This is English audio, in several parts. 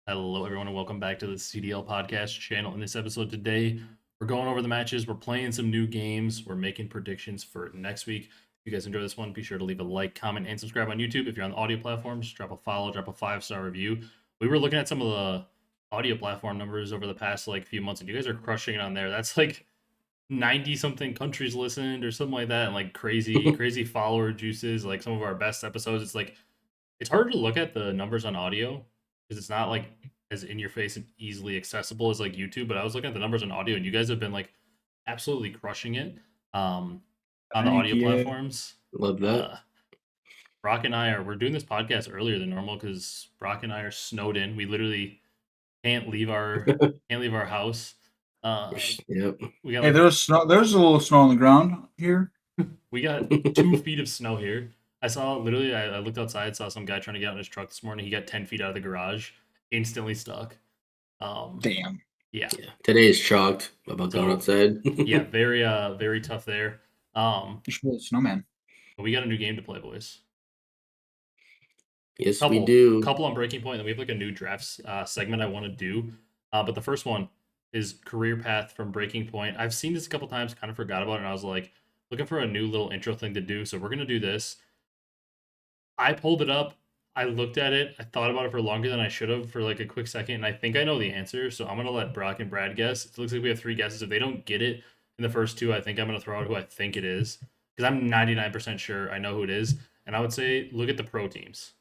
Hello, everyone, and welcome back to the CDL podcast channel. In this episode today, we're going over the matches. We're playing some new games. We're making predictions for next week. If you guys enjoy this one, be sure to leave a like, comment, and subscribe on YouTube. If you're on the audio platforms, drop a follow, drop a 5-star review. We were looking at some of the audio platform numbers over the past few months, and you guys are crushing it on there. That's like 90 something countries listened or something like that, and like crazy follower juices. Like some of our best episodes. It's harder to look at the numbers on audio because it's not like as in your face and easily accessible as like YouTube. But I was looking at the numbers on audio, and you guys have been like absolutely crushing it on the Thank audio you. platforms. Love that. Brock and I we're doing this podcast earlier than normal because Brock and I are snowed in. We literally can't leave our house. Yep. We got Hey, there's snow. There's a little snow on the ground here. we got 2 feet of snow here. I saw literally. I looked outside, saw some guy trying to get out in his truck this morning. He got 10 feet out of the garage, instantly stuck. Damn. Yeah. Today is chalked about going outside. Yeah, very tough there. You should be a snowman. But we got a new game to play, boys. Yes, we do. Couple on Breaking Point, and then we have like a new drafts segment I want to do. But the first one is career path from Breaking Point. I've seen this a couple times, kind of forgot about it, and I was like looking for a new little intro thing to do. So we're gonna do this. I pulled it up. I looked at it. I thought about it for longer than I should have for like a quick second, and I think I know the answer. So I'm gonna let Brock and Brad guess. It looks like we have 3 guesses. If they don't get it in the first 2, I think I'm gonna throw out who I think it is because I'm 99% sure I know who it is. And I would say look at the pro teams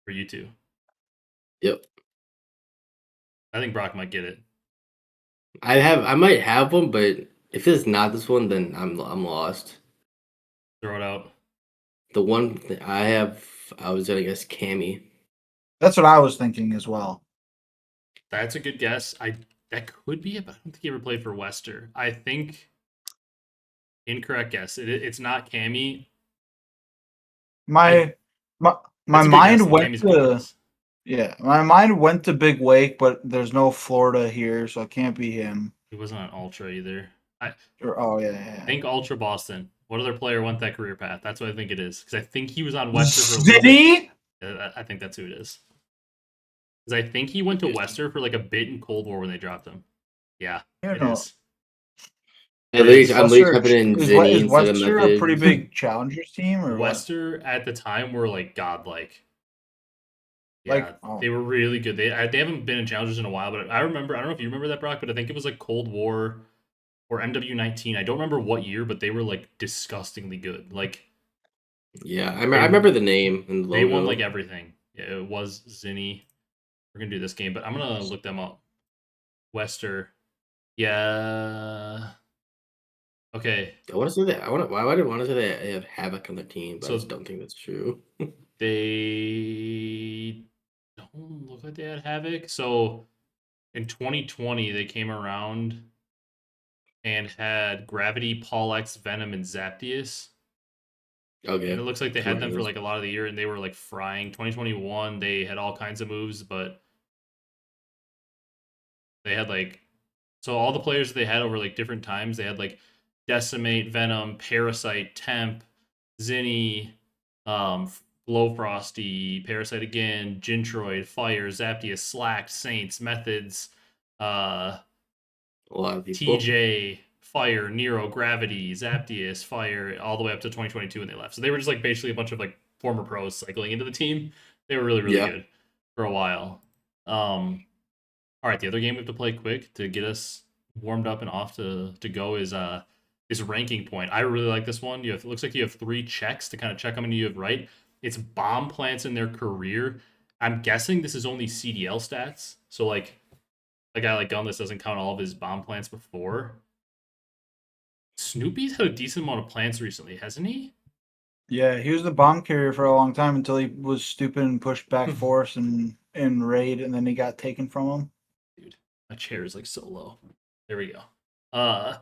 for you two. Yep. I think Brock might get it. I might have one, but if it's not this one, then I'm lost. Throw it out. The one that I have, I was gonna guess Cammy. That's what I was thinking as well. That's a good guess. That could be it, but I don't think he ever played for Wester. I think incorrect guess. It's not Cammy. My mind went to my mind went to Big Wake, but there's no Florida here, so it can't be him. He wasn't on Ultra either. I think Ultra Boston. What other player went that career path? That's what I think it is. Because I think he was on Wester for City? I think that's who it is. Because I think he went to Wester for like a bit in Cold War when they dropped him. Yeah, it is. At least I'm in Zinni. Is Wester a pretty big challengers team? Or Wester at the time were like godlike. Yeah, they were really good. They haven't been in challengers in a while, but I remember. I don't know if you remember that, Brock, but I think it was like Cold War or MW19. I don't remember what year, but they were like disgustingly good. Like, yeah, I remember the name and the logo. They won like everything. Yeah, it was Zinni. We're gonna do this game, but I'm gonna look them up. Wester, yeah. Okay. I want to say that. Why would I want to say they have Havoc on their team? But I just don't think that's true. They don't look like they had Havoc. So in 2020, they came around and had Gravity, Paulex, Venom, and Zaptius. Okay. And it looks like they had them for like a lot of the year, and they were like frying. 2021, they had all kinds of moves, but they had like, so all the players they had over like different times, they had like Decimate, Venom, Parasite, Temp, Zinni, Glowfrosty, Parasite again, Gintroid, Fire, Zaptius, Slack, Saints, Methods, a lot of people. TJ, Fire, Nero, Gravity, Zaptius, Fire, all the way up to 2022 when they left. So they were just like basically a bunch of like former pros cycling into the team. They were really good for a while. All right, the other game we have to play quick to get us warmed up and off to go is Ranking Point. I really like this one. It looks like you have 3 checks to kind of check how many you have right. It's bomb plants in their career. I'm guessing this is only CDL stats. So like a guy like Gunless doesn't count all of his bomb plants before. Snoopy's had a decent amount of plants recently, hasn't he? Yeah, he was the bomb carrier for a long time until he was stupid and pushed back force and raid, and then he got taken from him. Dude, my chair is like so low. There we go.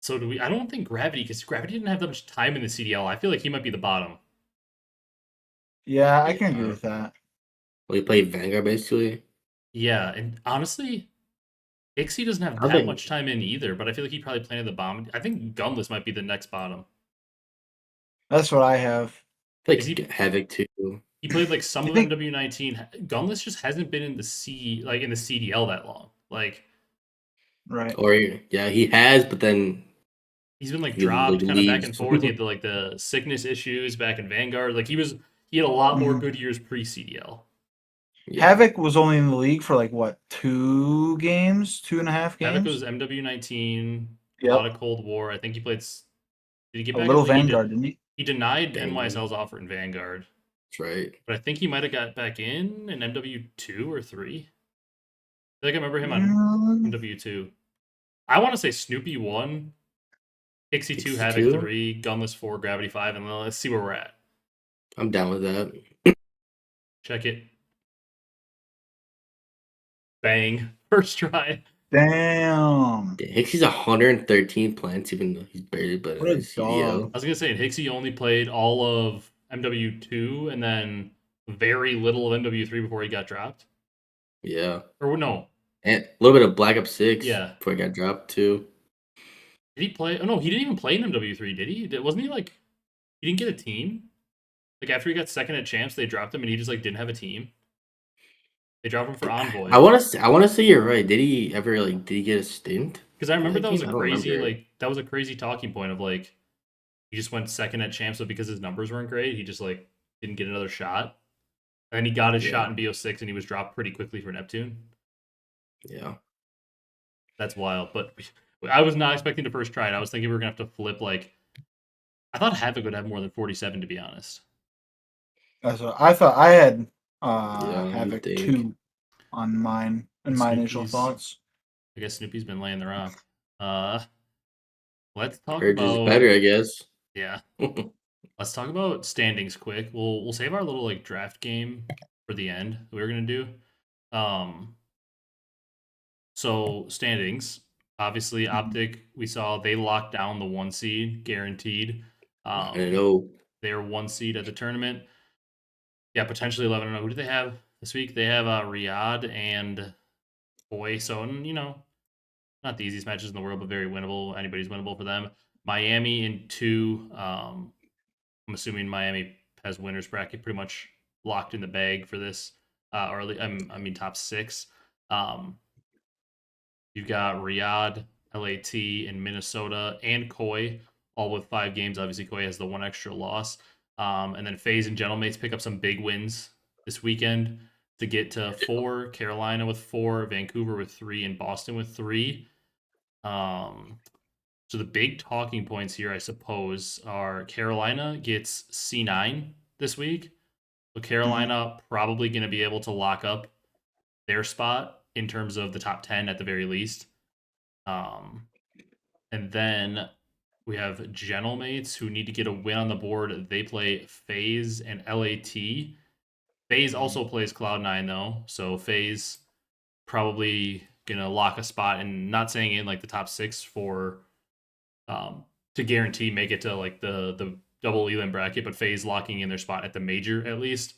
So do we? I don't think Gravity, because Gravity didn't have that much time in the CDL. I feel like he might be the bottom. Yeah, I can agree with that. Well, he played Vanguard basically. Yeah, and honestly, Ixie doesn't have that much time in either, but I feel like he probably planted the bomb. I think Gunless might be the next bottom. That's what I have. Like Havoc too. he played like some You of think- MW19. Gunless just hasn't been in the CDL that long. Like, Right. Or yeah, he has, but then he's been like he like dropped kind of back and leaves. forth. He had the sickness issues back in Vanguard. Like he had a lot more Mhm. good years pre CDL. Yeah. Havoc was only in the league for like what, 2 games, 2.5 Havoc games. was MW19, a Yep. lot of Cold War. I think he played. Did he get A back? little in the league? Vanguard, didn't he? He denied Vanguard. NYSL's offer in Vanguard, That's right. but I think he might have got back in MW2 or 3. I feel like I remember him on Mm, MW2. I want to say Snoopy 1, Pixie 2, Havoc 2? 3, Gunless 4, Gravity 5, and then let's see where we're at. I'm down with that. Check it. Bang. First try. Damn. Yeah, Hecz 113 plants, even though he's barely but What a CDL. dog. I was going to say, Hixie only played all of MW2 and then very little of MW3 before he got dropped. Yeah. Or no. And a little bit of Black Ops 6 Yeah. before he got dropped too. Did he play? Oh, no, he didn't even play in MW3, did he? Wasn't he like, he didn't get a team? Like after he got second at Champs, they dropped him and he just like didn't have a team. They dropped him for Envoy. I want to say you're right. Did he ever did he get a stint? Because I remember Like, that was a I don't crazy remember. that was a crazy talking point of like he just went second at Champs, so because his numbers weren't great, he just like didn't get another shot. And then he got his shot in BO6 and he was dropped pretty quickly for Neptune. Yeah. That's wild. But I was not expecting to first try it. I was thinking we were gonna have to flip like I thought Havoc would have more than 47 to be honest. That's what I thought. I had Yeah, Havoc think. 2 on mine in my initial thoughts. I guess Snoopy's been laying the rock. Let's talk Urge is about better, I guess. Yeah. Let's talk about standings quick. We'll save our little like draft game for the end that we were gonna do. So standings. Obviously, OpTic, we saw they locked down the 1 seed, guaranteed. I know. They're 1 seed at the tournament. Yeah, potentially 11. Who do they have this week? They have Riyadh and Boy. So, not the easiest matches in the world, but very winnable. Anybody's winnable for them. Miami in 2. I'm assuming Miami has winners bracket pretty much locked in the bag for this, top 6. You've got Riyadh, LAT, and Minnesota, and Koi, all with 5 games. Obviously, Koi has the 1 extra loss. And then Faze and Gentlemates pick up some big wins this weekend to get to 4. Carolina with 4, Vancouver with 3, and Boston with 3. So the big talking points here, I suppose, are Carolina gets C9 this week. So Carolina probably going to be able to lock up their spot in terms of the top 10 at the very least. And then we have Gentlemates who need to get a win on the board. They play Faze and LAT. Faze also plays Cloud9 though, so Faze probably gonna lock a spot, and not saying in like the top 6 for to guarantee make it to like the double elim bracket, but Faze locking in their spot at the major at least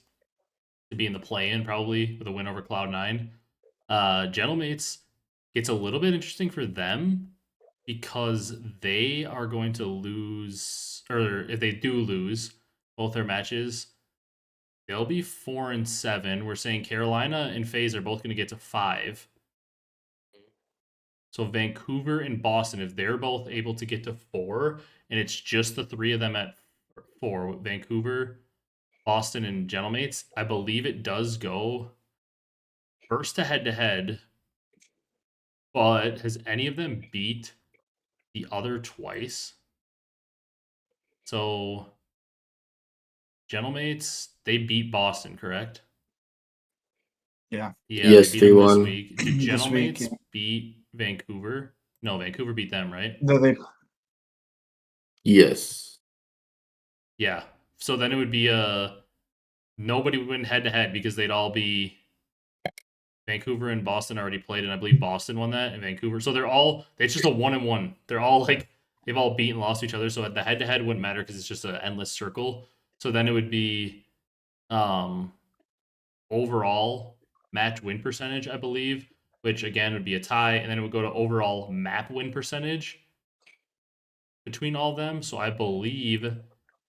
to be in the play-in probably with a win over Cloud9. Gentlemates gets a little bit interesting for them because they are going to lose, or if they do lose both their matches, they'll be 4-7. We're saying Carolina and FaZe are both going to get to 5. So Vancouver and Boston, if they're both able to get to 4, and it's just the 3 of them at 4, Vancouver, Boston, and Gentlemates, I believe it does go first to head-to-head. But has any of them beat the other twice? So Gentlemates, they beat Boston, correct? Yeah. Yeah, Yes, they beat them this 3-1. week. Did This week, Gentlemates beat Vancouver? No, Vancouver beat them, right? They Yes. Yeah. So then it would be nobody would win head to head because they'd all be Vancouver and Boston already played, and I believe Boston won that, and Vancouver. So it's just a 1-1. They're all like they've all beaten, lost to each other. So at the head to head wouldn't matter because it's just an endless circle. So then it would be overall match win percentage, I believe, which again would be a tie, and then it would go to overall map win percentage between all of them. So I believe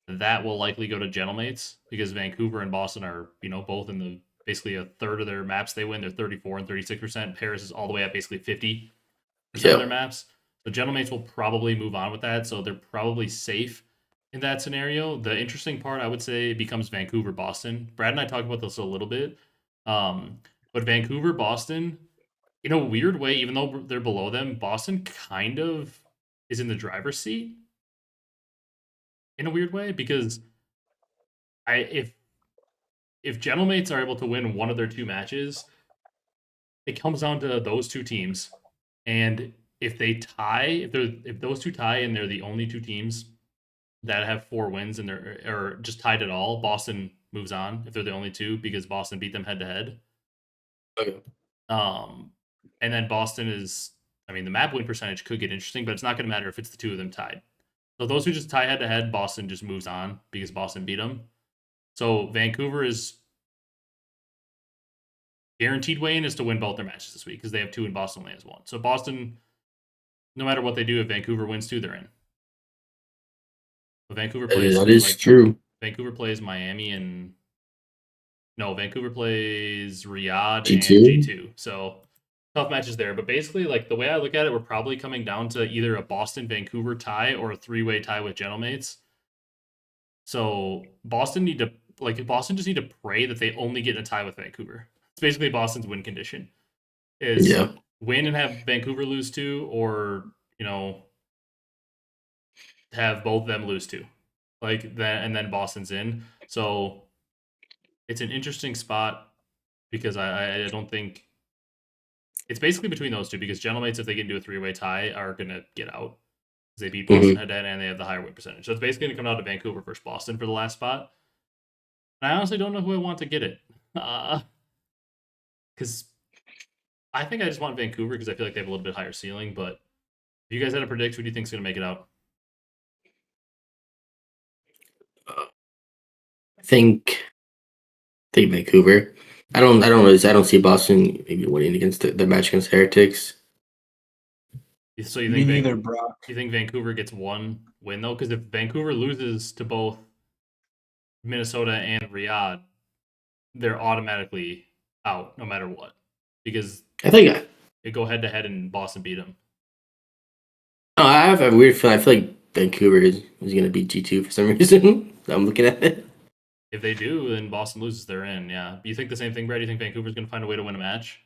that will likely go to gentlemates because Vancouver and Boston are, both in the basically a third of their maps they win. They're 34 and 36%. Paris is all the way at basically 50% of their maps. So gentlemates will probably move on with that. So they're probably safe in that scenario. The interesting part, I would say, becomes Vancouver, Boston. Brad and I talked about this a little bit. But Vancouver, Boston, in a weird way, even though they're below them, Boston kind of is in the driver's seat in a weird way because if gentlemates are able to win one of their two matches, it comes down to those two teams, and if they tie, if those two tie and they're the only two teams that have 4 wins and they're or just tied at all, Boston moves on if they're the only two because Boston beat them head to head. Okay. And then Boston is, the map win percentage could get interesting, but it's not going to matter if it's the two of them tied. So those who just tie head to head, Boston just moves on because Boston beat them. So Vancouver is guaranteed way in is to win both their matches this week because they have 2 and Boston only has 1. So Boston, no matter what they do, if Vancouver wins 2, they're in. But Vancouver plays that is true. Vancouver plays Miami and Vancouver plays Riyadh G2? and G2. So tough matches there. But basically, the way I look at it, we're probably coming down to either a Boston-Vancouver tie or a 3-way tie with gentlemates. So Boston just need to pray that they only get in a tie with Vancouver. It's basically Boston's win condition. Is win and have Vancouver lose 2, or have both of them lose 2. And then Boston's in. So it's an interesting spot because I don't think it's basically between those two because gentlemates, if they get into a 3-way tie, are gonna get out. They beat Boston head to head and they have the higher win percentage. So it's basically gonna come down to Vancouver versus Boston for the last spot. And I honestly don't know who I want to get it. Because I think I just want Vancouver because I feel like they have a little bit higher ceiling. But if you guys had to predict, who do you think is going to make it out? I think Vancouver. I don't see Boston maybe winning against the match against Heretics. So you think Brock. You think Vancouver gets 1 win though? Because if Vancouver loses to both Minnesota and Riyadh, they're automatically out no matter what. Because I think they go head to head and Boston beat them. Oh, I have a weird feeling. I feel like Vancouver is going to beat G2 for some reason. I'm looking at it. If they do, then Boston loses, they're in, yeah. You think the same thing, Brad? You think Vancouver's going to find a way to win a match?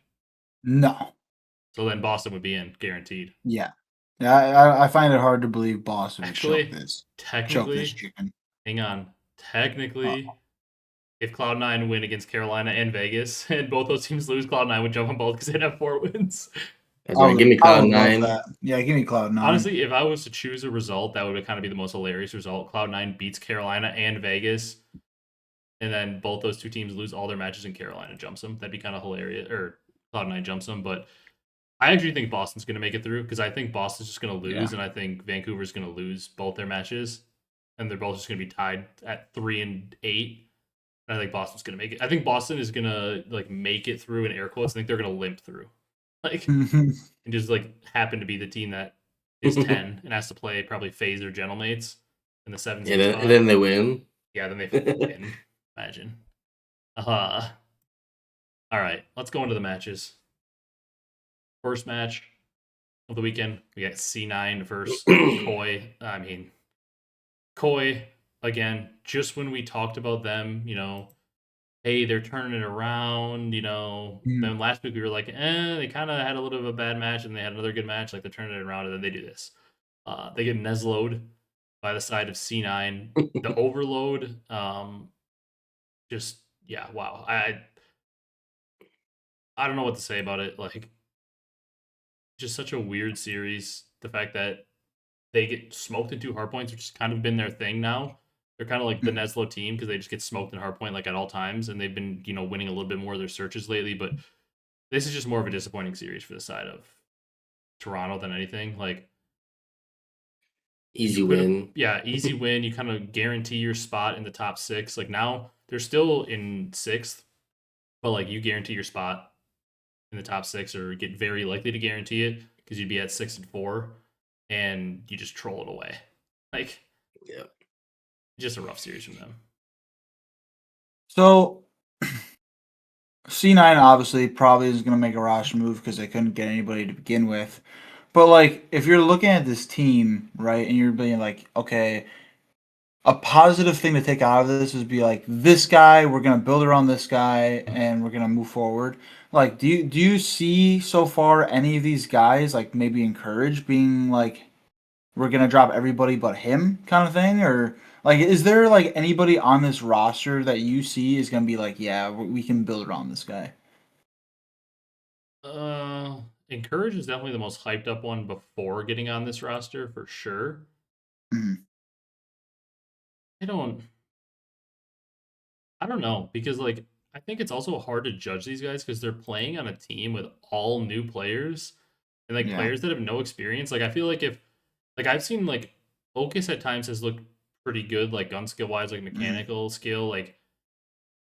No. So then Boston would be in, guaranteed. Yeah. I find it hard to believe Boston would choke this. Technically, choke this chicken. Hang on. Technically, if Cloud9 win against Carolina and Vegas, and both those teams lose, Cloud9 would jump on both because they'd have 4 wins. That's right. Give me Cloud9. Yeah, give me Cloud9. Honestly, if I was to choose a result, that would kind of be the most hilarious result. Cloud9 beats Carolina and Vegas, and then both those two teams lose all their matches and Carolina jumps them. That'd be kind of hilarious. Or Cloud9 jumps them, but I actually think Boston's going to make it through because I think Boston's just going to lose, and I think Vancouver's going to lose both their matches, and they're both just going to be tied at 3 and 8. And I think Boston's going to make it. I think Boston is going to make it through in air quotes. I think they're going to limp through, and just happen to be the team that is 10 and has to play probably Faze or gentlemates in the 7th. Yeah, and then they win. Yeah, then they win. Imagine. All right, let's go into the matches. First match of the weekend, we got C9 versus Koi. Koi, again, just when we talked about them, hey, they're turning it around, Then last week we were like, they kind of had a little bit of a bad match and they had another good match, they're turning it around, and then they do this. They get Nezlo'd by the side of C9. The overload, wow. I don't know what to say about it. Just such a weird series. The fact that they get smoked into hardpoints, which has kind of been their thing now. They're kind of like the Nezlo team because they just get smoked in hardpoint at all times, and they've been winning a little bit more of their searches lately. But this is just more of a disappointing series for the side of Toronto than anything. Easy win. Easy win. You kind of guarantee your spot in the top 6. Now they're still in 6th, but you guarantee your spot in the top 6, or get very likely to guarantee it because you'd be at 6 and 4, and you just troll it away. just a rough series from them. So C9 obviously probably is going to make a roster move because they couldn't get anybody to begin with. But like, if you're looking at this team, right, and you're being like, okay, a positive thing to take out of this is be like, this guy, we're gonna build around this guy, and we're gonna move forward. Like, do you see so far any of these guys like maybe encouraged being like, we're gonna drop everybody but him kind of thing, or like, is there like anybody on this roster that you see is gonna be like, yeah, we can build around this guy? Encourage is definitely the most hyped up one before getting on this roster for sure. Mhm. I don't know because like I think it's also hard to judge these guys because they're playing on a team with all new players and like Yeah. players that have no experience. Like I feel like if like I've seen like Focus at times has looked pretty good, like gun skill wise, like mechanical skill. Like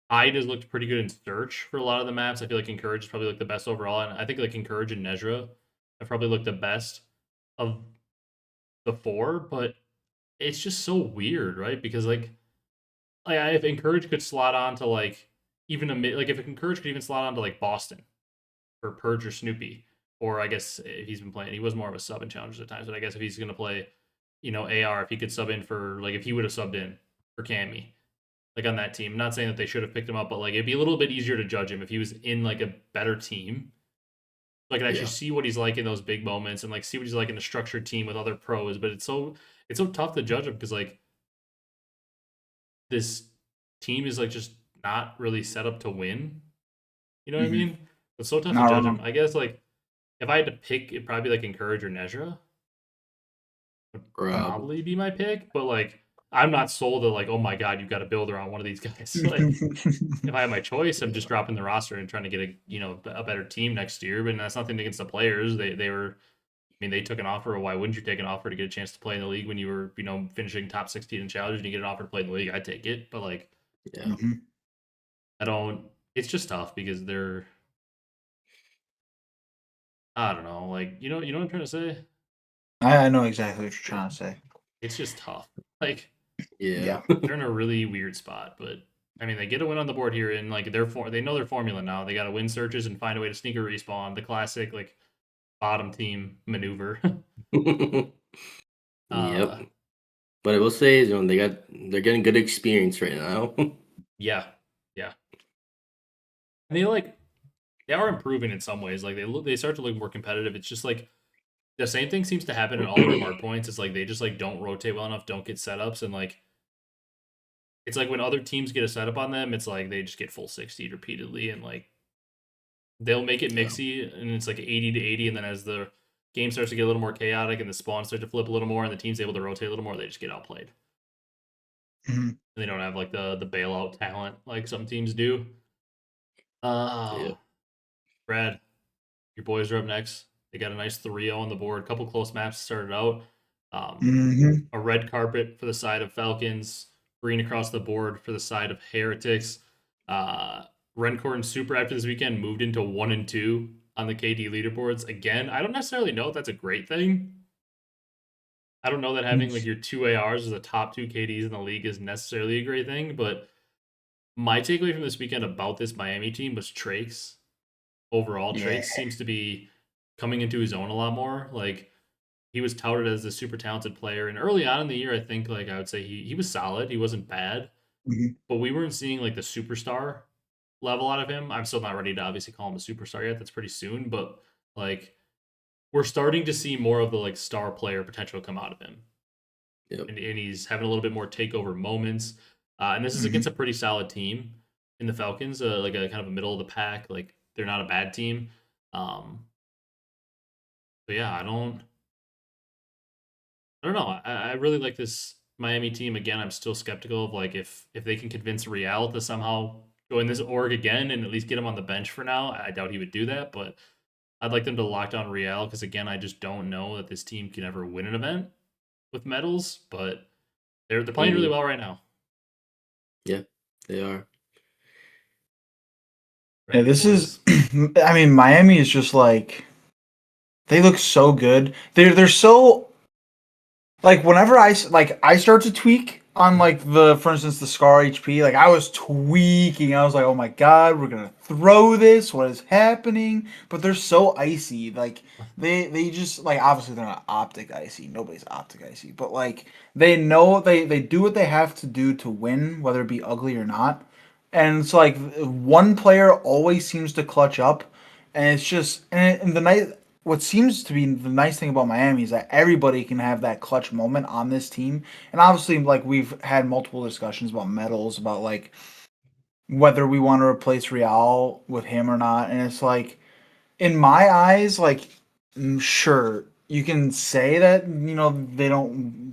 Hyde has looked pretty good in search for a lot of the maps. I feel like Encourage is probably like the best overall, and I think like Encourage and Nezra have probably looked the best of the four. But it's just so weird, right? Because like if Encourage could slot on to like even a mid, like if Encourage could even slot on to like Boston or Purge or Snoopy, or I guess if he's been playing, he was more of a sub in challenges at times. But I guess if he's gonna play, AR, if he could sub in for like if he would have subbed in for Cammy, like on that team. I'm not saying that they should have picked him up, but like it'd be a little bit easier to judge him if he was in like a better team. Like I actually see what he's like in those big moments and like see what he's like in a structured team with other pros. But it's so tough to judge him because like this team is like just not really set up to win. You know what I mean? It's so tough to judge him. I guess like if I had to pick, it'd probably be like Encourage or Nezra. Would probably be my pick, but like I'm not sold to like, oh my god, you've got to build around one of these guys. Like if I had my choice, I'm just dropping the roster and trying to get a better team next year. But that's nothing against the players. They were, I mean, they took an offer. Why wouldn't you take an offer to get a chance to play in the league when you were finishing top 16 in challenges and you get an offer to play in the league? I'd take it. But like, I don't. It's just tough because they're. I don't know. Like you know what I'm trying to say. I know exactly what you're trying to say. It's just tough. Like yeah, they're in a really weird spot, but I mean, they get a win on the board here, and like they know their formula now. They got to win searches and find a way to sneak a respawn. The classic like bottom team maneuver. Yep. But I will say is they're getting good experience right now. yeah. And they are improving in some ways. Like they start to look more competitive. It's just like the same thing seems to happen in all of their hard points. It's like they just like don't rotate well enough, don't get setups, and like it's like when other teams get a setup on them, it's like they just get full 60 repeatedly, and like they'll make it mixy, and it's like 80 to 80, and then as the game starts to get a little more chaotic and the spawns start to flip a little more, and the team's able to rotate a little more, they just get outplayed. And they don't have like the bailout talent like some teams do. Brad, your boys are up next. They got a nice 3-0 on the board. A couple close maps started out. A red carpet for the side of Falcons, green across the board for the side of Heretics. Rencore and Super after this weekend moved into 1 and 2 on the KD leaderboards. Again, I don't necessarily know if that's a great thing. I don't know that having like your 2 ARs as the top 2 KDs in the league is necessarily a great thing, but my takeaway from this weekend about this Miami team was Trakes. Overall, Trakes seems to be coming into his own a lot more. Like he was touted as a super talented player, and early on in the year, I think like I would say he was solid. He wasn't bad, but we weren't seeing like the superstar level out of him. I'm still not ready to obviously call him a superstar yet. That's pretty soon, but like we're starting to see more of the like star player potential come out of him. And he's having a little bit more takeover moments. And this is against a pretty solid team in the Falcons, like a kind of a middle of the pack. Like they're not a bad team. So yeah, I don't know. I really like this Miami team. Again, I'm still skeptical of like if they can convince Real to somehow join this org again and at least get him on the bench for now. I doubt he would do that, but I'd like them to lock down Real because again, I just don't know that this team can ever win an event with medals, but they're playing really well right now. Yeah, they are. Yeah, this is. I mean, Miami is just like they look so good. They're so like whenever I start to tweak, on like for instance, the Scar HP, like I was tweaking. I was like, oh my god, we're gonna throw this. What is happening? But they're so icy. Like they just like obviously they're not OpTic icy. Nobody's OpTic icy. But like they know they do what they have to do to win, whether it be ugly or not. And it's like one player always seems to clutch up, and it's just and the night what seems to be the nice thing about Miami is that everybody can have that clutch moment on this team. And obviously, like we've had multiple discussions about medals, about like whether we want to replace Real with him or not. And it's like, in my eyes, like sure, you can say that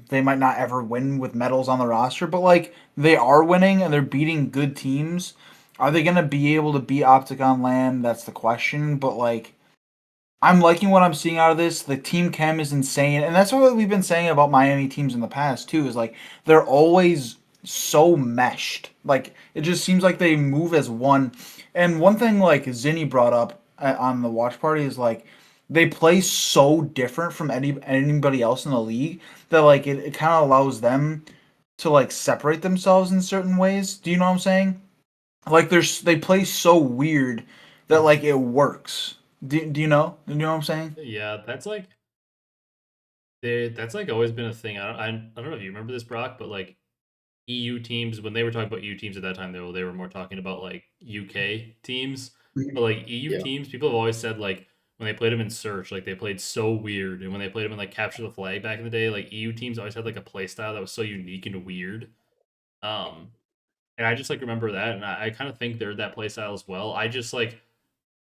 they might not ever win with medals on the roster, but like they are winning and they're beating good teams. Are they gonna be able to beat OpTic on land? That's the question. But like I'm liking what I'm seeing out of this. The team chem is insane, and that's what we've been saying about Miami teams in the past too. Is like they're always so meshed. Like it just seems like they move as one. And one thing like Zinni brought up on the watch party is like they play so different from anybody else in the league that like it kind of allows them to like separate themselves in certain ways. Do you know what I'm saying? Like they play so weird that like it works. Do you know? Do you know what I'm saying? Yeah, that's like always been a thing. I don't know if you remember this, Brock, but like EU teams, when they were talking about EU teams at that time, they were more talking about like UK teams. But like EU Yeah. teams, people have always said like when they played them in Search, like they played so weird, and when they played them in like Capture the Flag back in the day, like EU teams always had like a play style that was so unique and weird. Um, and I just like remember that, and I kind of think they're that play style as well. I just like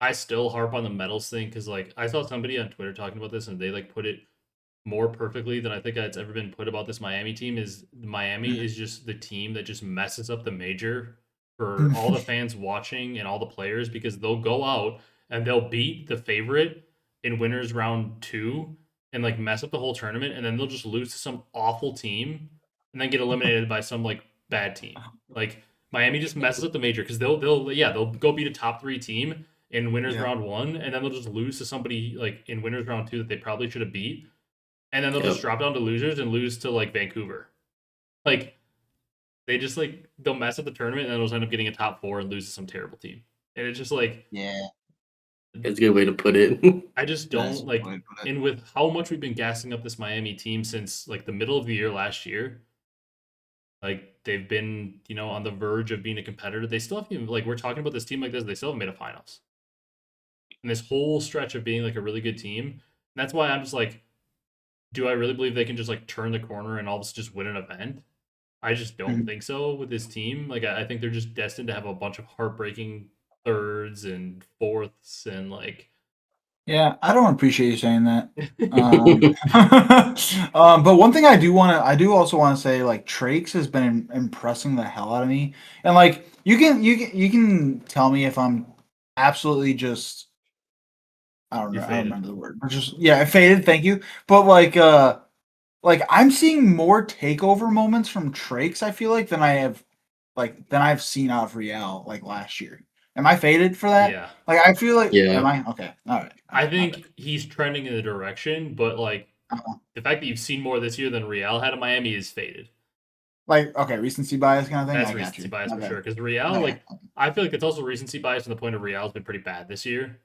I still harp on the medals thing because like I saw somebody on Twitter talking about this, and they like put it more perfectly than I think it's ever been put about this Miami team. Is Miami is just the team that just messes up the major for all the fans watching and all the players, because they'll go out and they'll beat the favorite in winners round 2 and like mess up the whole tournament, and then they'll just lose to some awful team and then get eliminated by some like bad team. Like Miami just messes up the major because they'll go beat a top 3 team in winners Yeah. round 1, and then they'll just lose to somebody like in winners round 2 that they probably should have beat, and then they'll just Yep. drop down to losers and lose to like Vancouver. Like they just like they'll mess up the tournament and then they'll end up getting a top 4 and lose to some terrible team. And it's just like Yeah, That's a good way to put it. I just that's don't the like. way to put it. And with how much we've been gassing up this Miami team since like the middle of the year last year, like they've been on the verge of being a competitor. They still haven't even, like we're talking about this team like this. They still haven't made a finals. And this whole stretch of being like a really good team. And that's why I'm just like, do I really believe they can just like turn the corner and all of a sudden just win an event? I just don't Mhm. think so with this team. Like I think they're just destined to have a bunch of heartbreaking thirds and fourths and like Yeah, I don't appreciate you saying that. Um, but one thing I do also want to say, like Trakes has been impressing the hell out of me, and like you can tell me if I'm absolutely just I don't you're know, I don't faded. remember the word, but just yeah, faded. Thank you. But like I'm seeing more takeover moments from Trakes. I feel like than I've seen out of Real like last year. Am I faded for that? Yeah. Like I feel like am Yeah. I okay? All right, I my bad. think he's trending in the direction, but like Uh-huh. the fact that you've seen more this year than Real had in Miami is faded. Like okay, recency bias kind of thing. That's I got recency you. bias My for bad. sure. Because Real, Okay. like, I feel like it's also recency bias from the point of Real's been pretty bad this year.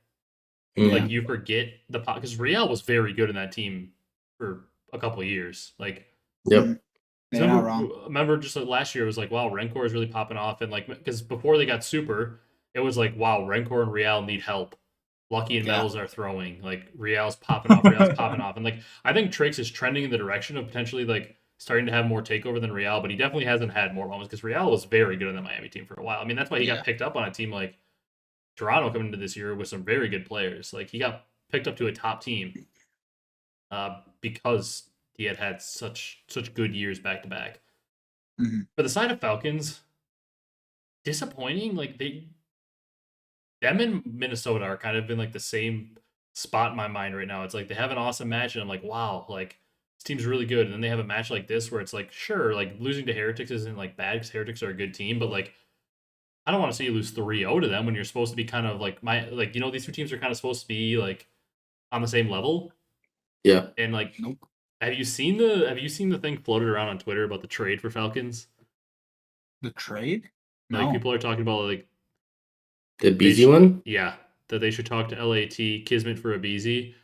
Like, Mm. you forget the pot because Real was very good in that team for a couple of years. Like, Yep. Mhm. Yeah, 'cause you're not wrong. remember just like last year, it was like, wow, Rencor is really popping off. And like, because before they got super, it was like, wow, Rencor and Real need help. Lucky and Yeah. Metals are throwing. Like, Real's popping off. Real's popping off. And like, I think Trakes is trending in the direction of potentially like starting to have more takeover than Real, but he definitely hasn't had more moments because Real was very good in the Miami team for a while. I mean, that's why he Yeah. got picked up on a team like Toronto coming into this year with some very good players. Like, he got picked up to a top team because he had had such good years back to back. Mhm. For the side of Falcons, disappointing. Like them and Minnesota are kind of in like the same spot in my mind right now. It's like they have an awesome match, and I'm like, wow, like this team's really good. And then they have a match like this where it's like, sure, like losing to Heretics isn't like bad because Heretics are a good team, but like I don't want to see you lose 3-0 to them when you're supposed to be kind of like these two teams are kind of supposed to be like on the same level. Yeah. And like Nope. Have you seen the thing floated around on Twitter about the trade for Falcons? The trade? Like No. people are talking about like The they BZ one? yeah, that they should talk to LAT Kismet for a BZ,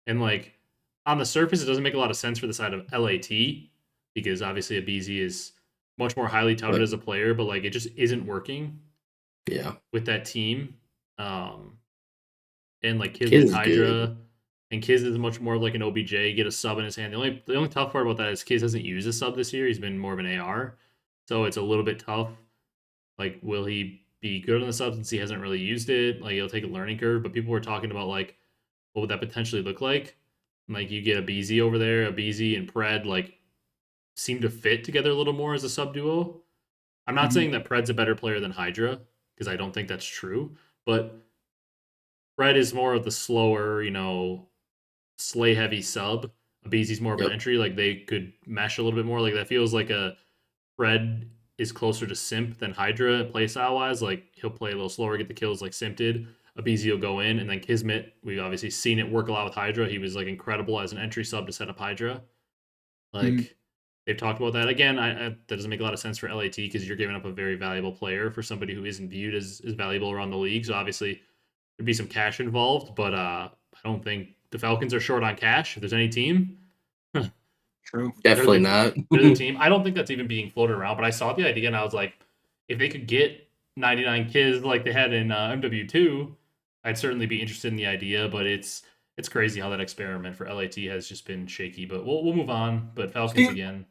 and like on the surface it doesn't make a lot of sense for the side of LAT because obviously a BZ is much more highly touted But as a player, but like it just isn't working yeah, with that team. And like Kiz Kismet is good. Hydra and Kiz is much more of like an OBJ, get a sub in his hand. The only tough part about that is Kiz hasn't used a sub this year. He's been more of an AR. So it's a little bit tough. Like, will he be good on the sub since he hasn't really used it? Like, it'll take a learning curve. But people were talking about like, what would that potentially look like? Like, you get a BZ over there, a BZ and Pred like seem to fit together a little more as a sub duo. I'm not Mhm. saying that Pred's a better player than Hydra because I don't think that's true, but Pred is more of the slower, slay heavy sub. BZ's more of an Yep. entry. Like they could mesh a little bit more. Like that feels like a Fred is closer to Simp than Hydra playstyle wise. Like he'll play a little slower, get the kills like Simp did. A BZ will go in, and then Kismet, we've obviously seen it work a lot with Hydra. He was like incredible as an entry sub to set up Hydra. Mhm. Like they've talked about that again. That doesn't make a lot of sense for LAT because you're giving up a very valuable player for somebody who isn't viewed as valuable around the league. So obviously there'd be some cash involved, but I don't think the Falcons are short on cash. If there's any team, they're True. Definitely the not. they're the team. I don't think that's even being floated around, but I saw the idea and I was like, if they could get 99 kids like they had in MW2, I'd certainly be interested in the idea. But it's crazy how that experiment for LAT has just been shaky. But we'll move on. But Falcons See, again,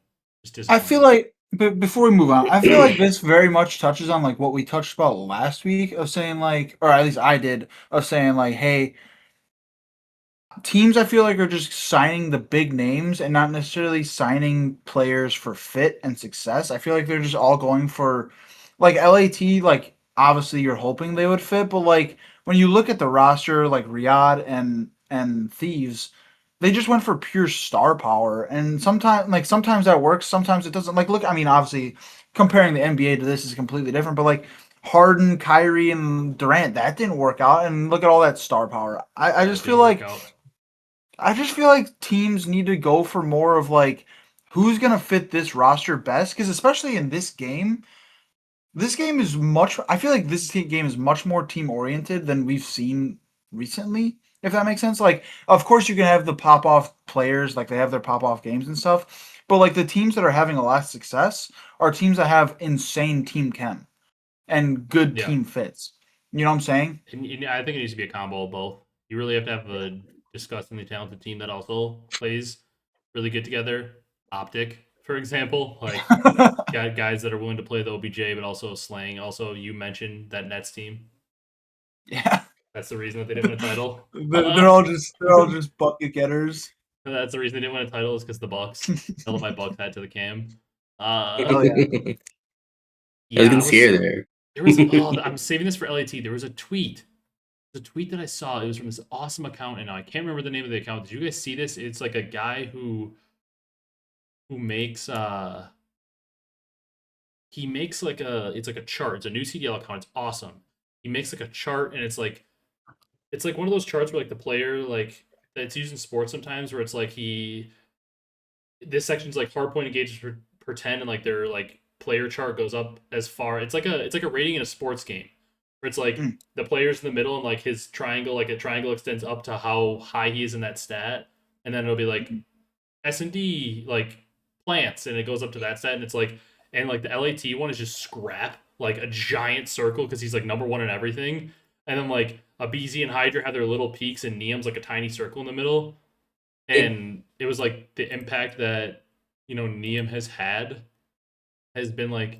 just I feel disappointing. like, but before we move on, I feel like this very much touches on like what we touched about last week of saying like, or at least I did, of saying like, hey, teams I feel like are just signing the big names and not necessarily signing players for fit and success. I feel like they're just all going for like LAT, like obviously you're hoping they would fit, but like when you look at the roster, like Riyadh and Thieves, they just went for pure star power. And sometimes that works, sometimes it doesn't. Like look, I mean, obviously comparing the NBA to this is completely different, but like Harden, Kyrie, and Durant, that didn't work out. And look at all that star power. I Yeah, just it feel didn't work like out. teams need to go for more of like who's gonna fit this roster best. Because especially in this game is much. I feel like this game is much more team oriented than we've seen recently. If that makes sense. Like, of course, you can have the pop off players, like they have their pop off games and stuff. But like the teams that are having a lot of success are teams that have insane team chem and good Yeah, team fits. You know what I'm saying? and I think it needs to be a combo of both. You really have to have a disgustingly talented team that also plays really good together. OpTic, for example, like got guys that are willing to play the OBJ, but also slaying. Also, you mentioned that Nets team. Yeah. That's the reason that they didn't win a title. They're all just bucket getters. That's the reason they didn't win a title is because the Bucks. I love my Bucks hat to the cam. Hell yeah. I was Yeah, gonna I see her was. there. There was. Oh, I'm saving this for LAT. There was a tweet. The tweet that I saw. It was from this awesome account, and now I can't remember the name of the account. Did you guys see this? It's like a guy who makes he makes like it's like a chart. It's a new CDL account. It's awesome. He makes like a chart, and it's like one of those charts where like the player like that's used in sports sometimes, where it's like this section's like hard point engagements per 10, and like their like player chart goes up as far. It's like a rating in a sports game where it's like Mm. the player's in the middle and like his triangle, like a triangle extends up to how high he is in that stat, and then it'll be like S&D like plants, and it goes up to that stat, and it's like, and like the LAT one is just scrap, like a giant circle because he's like number one in everything, and then like a BZ and Hydra have their little peaks, and Neum's like a tiny circle in the middle, It, and it was like the impact that Neum has been like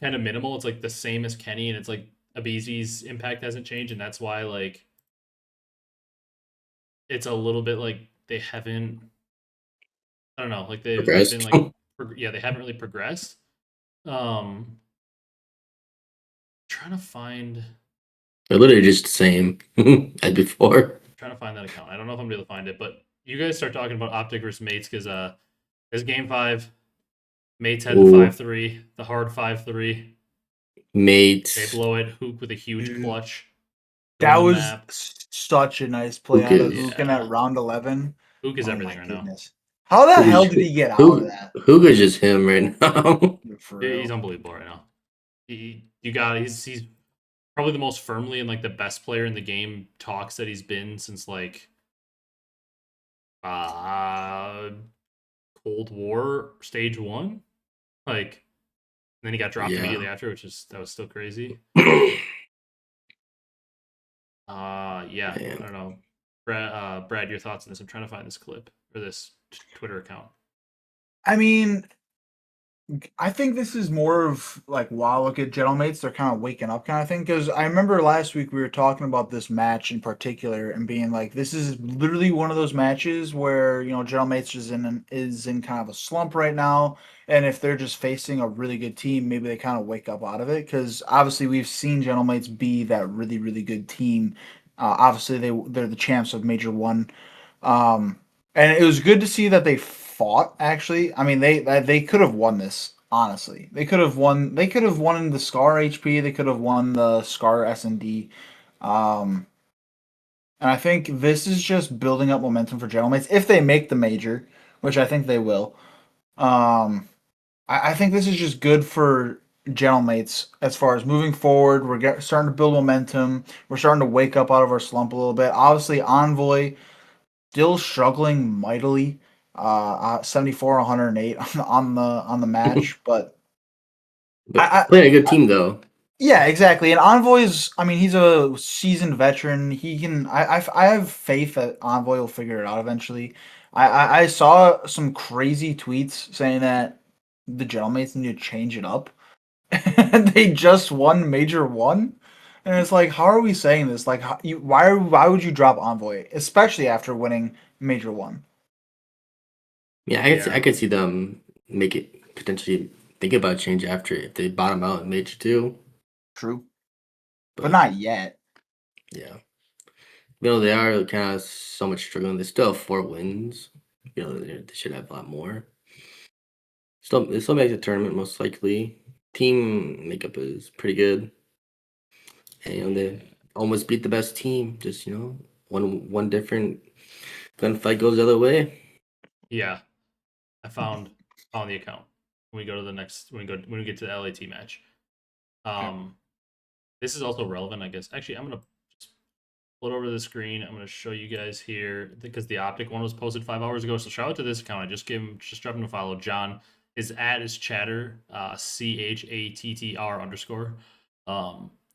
kind of minimal. It's like the same as Kenny, and it's like Abizi's impact hasn't changed, and that's why like it's a little bit like they haven't. I don't know, like they've been progressed. like yeah, they haven't really progressed. Trying to find They're literally just the same as before. that account. I don't know if I'm gonna be able to find it, but you guys start talking about OpTic versus Mates because it's game 5. Mates had the Ooh. 5-3, the hard 5-3. Mates. They blow it. Huke with a huge clutch. That The was map. such a nice play Huke out of is- Luke in that round 11. Huke is Oh everything my right now. goodness. How the hell did he get out of that? Huke is just him right now. For real. He's unbelievable right now. He's probably the most firmly and like the best player in the game talks that he's been since like Cold War Stage 1. Like, and then he got dropped Yeah. immediately after, that was still crazy. Yeah, Man. I don't know. Brad, your thoughts on this? I'm trying to find this clip or this Twitter account. I mean, I think this is more of like, wow, look at Gentlemates, they're kind of waking up kind of thing. Because I remember last week we were talking about this match in particular and being like, this is literally one of those matches where, you know, Gentlemates is in kind of a slump right now. And if they're just facing a really good team, maybe they kind of wake up out of it. Because obviously we've seen Gentlemates be that really, really good team. Obviously they're the champs of Major 1. And it was good to see that they fought. Actually, I mean, they could have won this. Honestly, they could have won. They could have won the Scar HP. They could have won the Scar S&D. And I think this is just building up momentum for Gentlemates if they make the major, which I think they will. I think this is just good for Gentlemates as far as moving forward. We're starting to build momentum. We're starting to wake up out of our slump a little bit. Obviously, Envoy still struggling mightily. 74, 108 on the match, but playing a good team though. Yeah, exactly. And Envoy's, I mean, he's a seasoned veteran. He can. I have faith that Envoy will figure it out eventually. I saw some crazy tweets saying that the Gentlemates need to change it up. They just won Major 1. And it's like, how are we saying this? Like, why would you drop Envoy, especially after winning Major 1? Yeah, I could see them make it potentially think about change after if they bottom out in Major 2. True, but not yet. Yeah, you know they are kind of so much struggling. They still have 4 wins. You know they should have a lot more. They still make the tournament most likely. Team makeup is pretty good, and you know they almost beat the best team. Just you know one different gunfight goes the other way. Yeah, I found the account. When we go to the next, when we get to the LAT match. This is also relevant, I guess. Actually, I'm gonna just flip over the screen. I'm gonna show you guys here because the OpTic one was posted 5 hours ago. So shout out to this account. I just dropped him a follow. John. His ad is chatter, CHATTR_.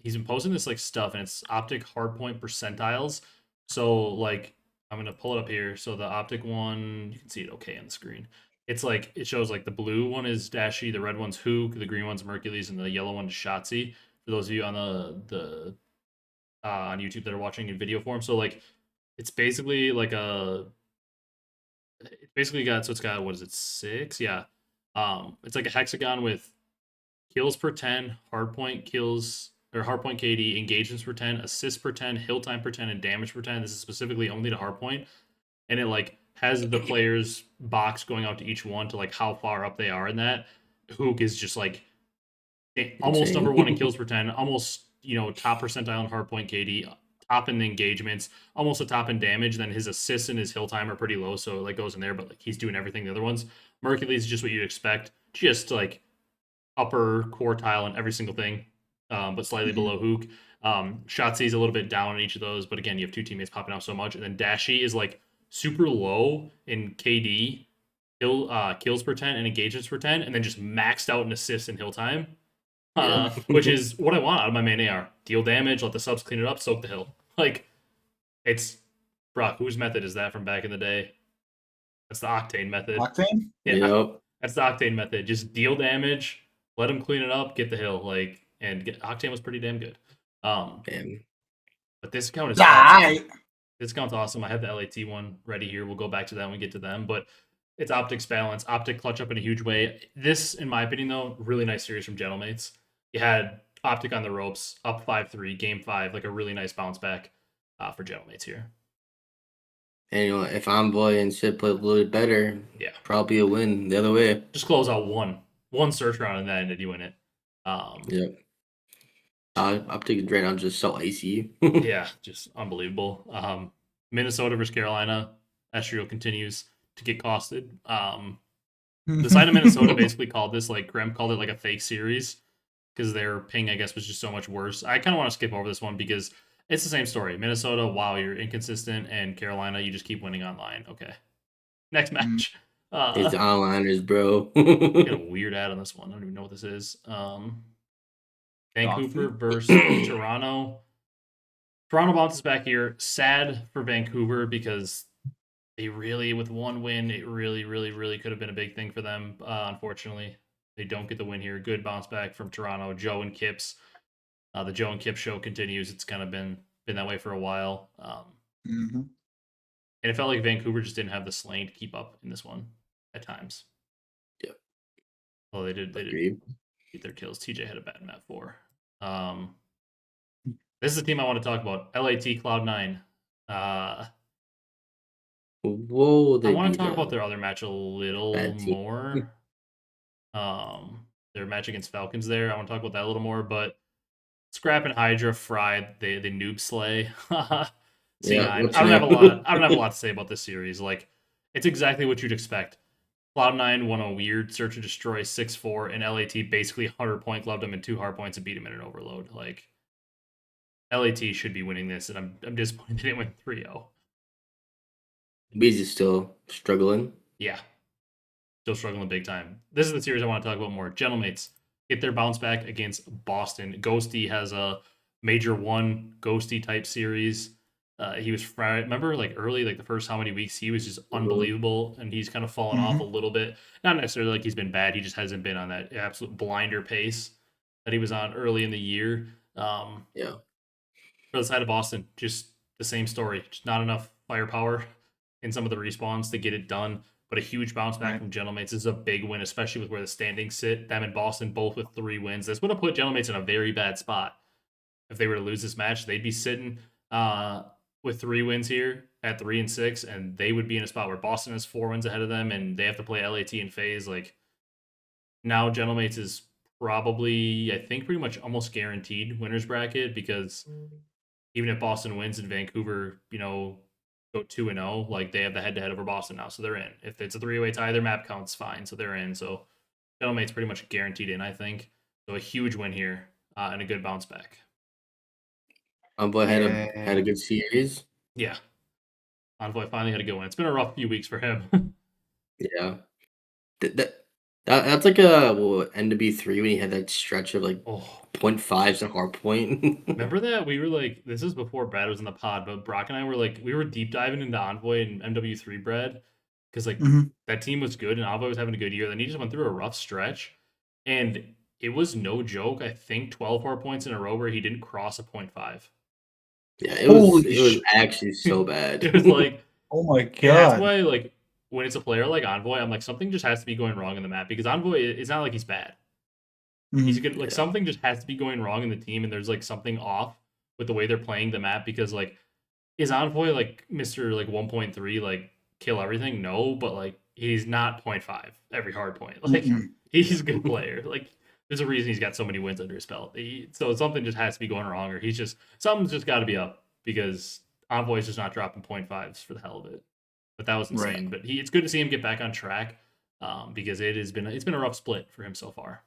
He's been posting this like stuff, and it's OpTic hardpoint percentiles. So like, I'm gonna pull it up here. So the OpTic one, you can see it okay on the screen. It's like it shows like the blue one is Dashy, the red one's Huke, the green one's Mercules, and the yellow one is Shottzyy. For those of you on the on YouTube that are watching in video form, so like it's basically like it's got what is it 6? Yeah, it's like a hexagon with kills per 10, hardpoint kills or hardpoint KD, engagements per 10, assists per 10, hill time per 10, and damage per 10. This is specifically only to hardpoint, and it like has the player's box going out to each one to like how far up they are in that. Huke is just like almost number 1 in kills per 10, almost top percentile in hardpoint KD, top in the engagements, almost a top in damage. Then his assists and his hill time are pretty low, so it like goes in there, but like he's doing everything the other ones. Mercules is just what you'd expect, just like upper quartile in every single thing, but slightly below Huke. Shottzyy is a little bit down in each of those, but again, you have 2 teammates popping out so much. And then Dashy is like super low in KD, kills per 10 and engagements per 10, and then just maxed out in assists and hill time. Which is what I want out of my main AR. Deal damage, let the subs clean it up, soak the hill. Like, it's Brock, whose method is that from back in the day? That's the Octane method. Octane? Yeah, Yep. that's the Octane method. Just deal damage, let him clean it up, get the hill. Octane was pretty damn good. But this account is awesome. This account's awesome. I have the LAT one ready here. We'll go back to that when we get to them. But it's OpTic's balance. OpTic clutch up in a huge way. This, in my opinion, though, really nice series from Gentlemates. You had OpTic on the ropes, up 5-3, game 5, like a really nice bounce back for Gentlemates here. And you know, if Envoy and Sid play a little bit better, probably a win the other way. Just close out one search round and then you win it. Yep. OpTic right now just so icy. Yeah, just unbelievable. Minnesota versus Carolina. Estriel continues. to get costed. The side of Minnesota basically called this like Graham called it like a fake series because their ping, I guess, was just so much worse. I kind of want to skip over this one because it's the same story. Minnesota, wow, you're inconsistent, and Carolina, you just keep winning online. Okay, next match. It's the onliners, bro. Got a weird ad on this one. I don't even know what this is. Vancouver versus Toronto. Toronto bounces back here. Sad for Vancouver because they really, with one win, it really, really, really could have been a big thing for them. Unfortunately, they don't get the win here. Good bounce back from Toronto. Joe and Kips. The Joe and Kip show continues. It's kind of been that way for a while. And it felt like Vancouver just didn't have the slaying to keep up in this one at times. Yep. Well, they did beat their kills. TJ had a bad map 4. This is the team I want to talk about. LAT Cloud9. Whoa, I want to talk about their other match a little more. Their match against Falcons there. I want to talk about that a little more, but Scrap and Hydra fried the noob slay. C9. Yeah, I don't have a lot to say about this series. Like, it's exactly what you'd expect. Cloud9 won a weird search and destroy 6-4, and LAT basically 100-point gloved him in 2 hard points and beat him in an overload. Like, LAT should be winning this, and I'm disappointed they didn't win 3-0. Bees is still struggling. Yeah. Still struggling big time. This is the series I want to talk about more. Gentlemates get their bounce back against Boston. Ghosty has a Major 1 Ghosty type series. He was remember like early, like the first how many weeks he was just unbelievable, and he's kind of fallen off a little bit. Not necessarily like he's been bad. He just hasn't been on that absolute blinder pace that he was on early in the year. Yeah. For the side of Boston, just the same story. Just not enough firepower in some of the respawns to get it done. But a huge bounce back from Gentlemates. This is a big win, especially with where the standings sit. Them and Boston both with 3 wins. This would have put Gentlemates in a very bad spot. If they were to lose this match, they'd be sitting with 3 wins here at 3-6, and they would be in a spot where Boston has 4 wins ahead of them, and they have to play LAT and Faze. Like, now Gentlemates is probably, I think, pretty much almost guaranteed winners bracket, because even if Boston wins and Vancouver, go 2-0, like they have the head-to-head over Boston now, so they're in. If it's a 3-way tie, their map count's fine, so they're in. So Gentlemate's pretty much guaranteed in, I think. So a huge win here and a good bounce back. Envoy had a good series. Yeah. Envoy finally had a good one. It's been a rough few weeks for him. Yeah. That's like a NW3 when he had that stretch of like 0.5s and hard point. Remember that? We were like, this is before Brad was in the pod, but Brock and I were like, we were deep diving into Envoy and MW3 Brad, because like that team was good and Envoy was having a good year. Then he just went through a rough stretch, and it was no joke. I think 12 hard points in a row where he didn't cross a 0.5. Yeah, it was actually so bad. It was like, oh my god. That's why, like, when it's a player like Envoy, I'm like, something just has to be going wrong in the map, because Envoy, it's not like he's bad. He's good. Like, something just has to be going wrong in the team, and there's like something off with the way they're playing the map, because like, is Envoy like Mr. like 1.3 like kill everything? No, but like he's not 0.5 every hard point. Like he's a good player. Like, there's a reason he's got so many wins under his belt. So something just has to be going wrong, or something's just got to be up, because Envoy's just not dropping 0.5s for the hell of it. But that was insane. But it's good to see him get back on track, because it's been a rough split for him so far.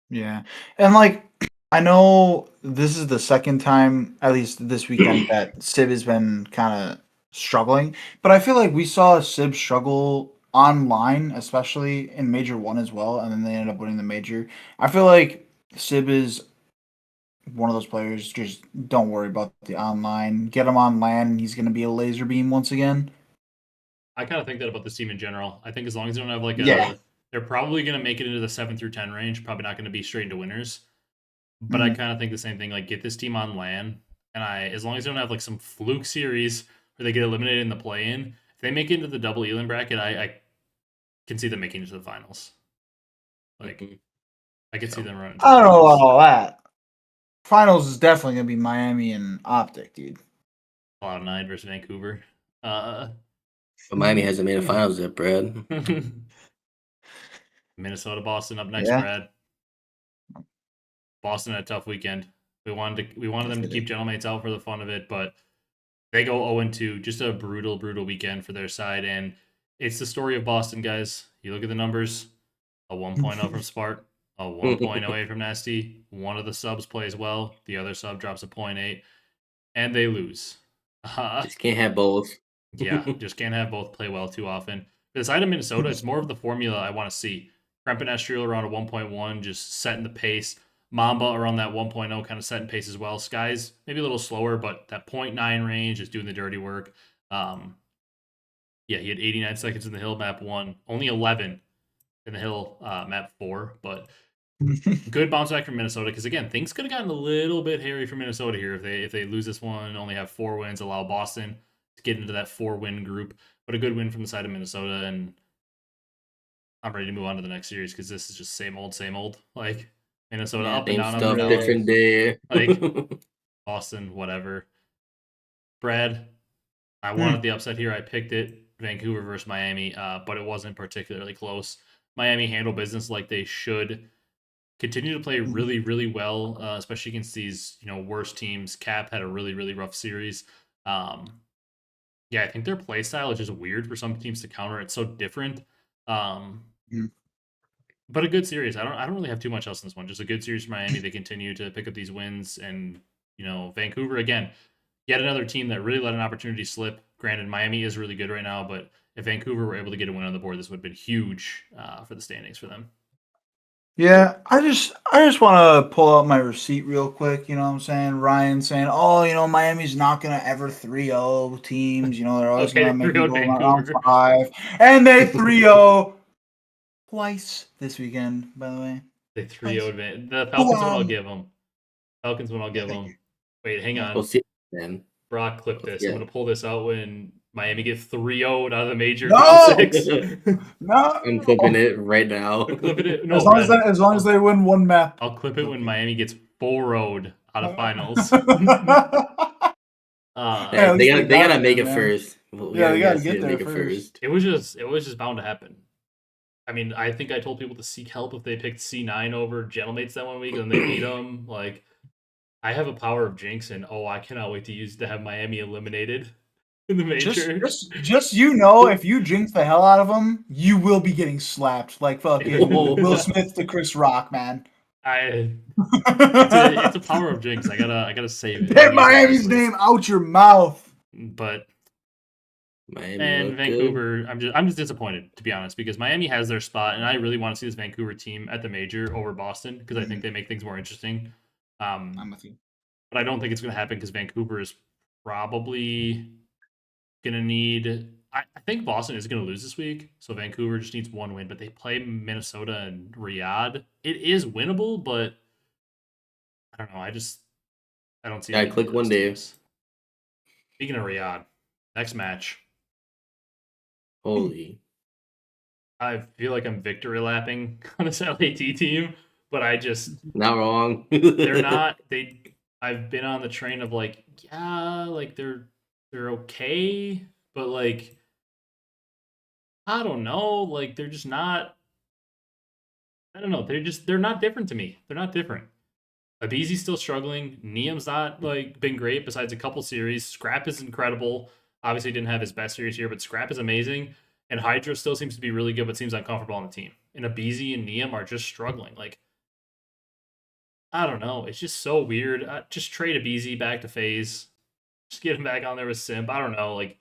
Yeah, and like, I know this is the second time, at least this weekend, that Sib has been kind of struggling. But I feel like we saw Sib struggle online, especially in Major 1 as well, and then they ended up winning the Major. I feel like Sib is one of those players, just don't worry about the online. Get him on LAN, and he's going to be a laser beam once again. I kind of think that about this team in general. I think as long as they don't have like they're probably going to make it into the 7 through 10 range, probably not going to be straight into winners. But I kind of think the same thing, like, get this team on LAN, and as long as they don't have like some fluke series where they get eliminated in the play-in, if they make it into the double Elam bracket, I can see them making it to the finals. Like, I could see them running. I don't know about all that. Finals is definitely going to be Miami and OpTic, dude. Cloud9 versus Vancouver. But Miami hasn't made a finals yet, Brad. Minnesota, Boston up next, Brad. Boston had a tough weekend. We wanted them to keep Gentlemates out for the fun of it, but they go 0-2. Just a brutal weekend for their side. And It's the story of Boston, guys. You look at the numbers: a 1.0 from Spark, a 1.08 from Nasty. One of the subs plays well, the other sub drops a 0.8, and they lose. Just can't have both. Yeah, just can't have both play well too often. For the side of Minnesota, it's more of the formula I want to see. Krempenestriel around a 1.1, just setting the pace. Mamba around that 1.0, kind of setting pace as well. Skies maybe a little slower, but that 0.9 range is doing the dirty work. Yeah, he had 89 seconds in the hill, map 1. Only 11 in the hill, map 4. But good bounce back from Minnesota, because again, things could have gotten a little bit hairy for Minnesota here if they lose this one, only have 4 wins, allow Boston to get into that 4-win group. But a good win from the side of Minnesota, and I'm ready to move on to the next series because this is just same old, same old. Like Minnesota up and Same down, up and stuff, down. different day. Like Boston, whatever. Brad, I wanted the upset here. I picked it. Vancouver versus Miami, but it wasn't particularly close. Miami handled business like they should. Continue to play really, really well, especially against these worse teams. Cap had a really, really rough series. Yeah, I think their play style is just weird for some teams to counter. It's so different. But a good series. I don't really have too much else in this one. Just a good series for Miami. They continue to pick up these wins, and Vancouver again, yet another team that really let an opportunity slip. Granted, Miami is really good right now, but if Vancouver were able to get a win on the board, this would have been huge for the standings for them. Yeah, I just want to pull out my receipt real quick. You know what I'm saying? Ryan saying, "Oh, Miami's not gonna ever 3-0 teams. They're always Okay, gonna make 3-0 them go around Vancouver. 5." And they 3-0 twice this weekend. By the way, They 3-0'd the Falcons one. I'll give them. Falcons one. I'll give Thank them. Wait, hang on. We'll see then. Brock, clip this. Yeah. I'm gonna pull this out when Miami gets 3-0'd out of the major. No! 6. No, I'm clipping it right now. Clipping it. No, as long as they win one map. I'll clip it when Miami gets 4-0'd out of finals. Yeah, they gotta there, make it man. first. Yeah, they gotta get there make first. It was just bound to happen. I mean, I think I told people to seek help if they picked C9 over Gentlemates that one week and then they beat them. Like, I have a power of jinx, and I cannot wait to have Miami eliminated in the major. Just if you jinx the hell out of them, you will be getting slapped like fucking Will Smith to Chris Rock, man. It's a power of jinx. I gotta save it. Get Miami's name out your mouth. But Miami and Vancouver, good. I'm just disappointed, to be honest, because Miami has their spot, and I really want to see this Vancouver team at the major over Boston because I think they make things more interesting. I'm with you, but I don't think it's going to happen because Vancouver is probably going to need. I think Boston is going to lose this week, so Vancouver just needs one win. But they play Minnesota and Riyadh. It is winnable, but I don't know. I don't see. I click one day. Speaking of Riyadh, next match. Holy. I feel like I'm victory lapping on this LAT team, but I just not wrong. They're not. I've been on the train of like, yeah, like they're okay, but like I don't know, like they're just not. I don't know. They're not different to me. They're not different. Abizi's still struggling. Niam's not like been great besides a couple series. Scrap is incredible. Obviously didn't have his best series here, but Scrap is amazing. And Hydra still seems to be really good, but seems uncomfortable on the team. And Abizi and Niam are just struggling. Like, I don't know. It's just so weird. Just trade Abizi back to Faze. Just get him back on there with Simp. I don't know. Like,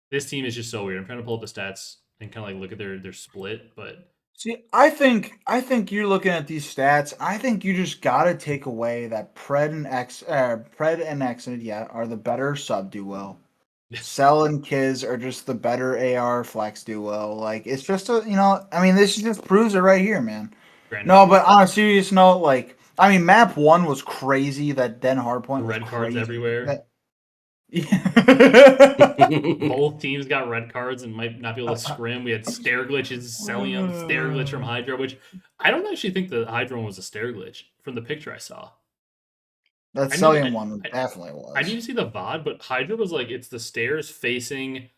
this team is just so weird. I'm trying to pull up the stats and kind of like look at their split, but see, I think you're looking at these stats. I think you just gotta take away that Pred and Exit, are the better sub duo. Cell and Kiz are just the better AR flex duo. Like, it's just this just proves it right here, man. No, but on a serious note, like, map 1 was crazy. That Den Hardpoint was red cards everywhere. Both teams got red cards and might not be able to scrim. We had stair glitches, Celium, stair glitch from Hydra, which I don't actually think the Hydra one was a stair glitch from the picture I saw. That Celium one definitely was. I need to see the VOD, but Hydra was like, it's the stairs facing.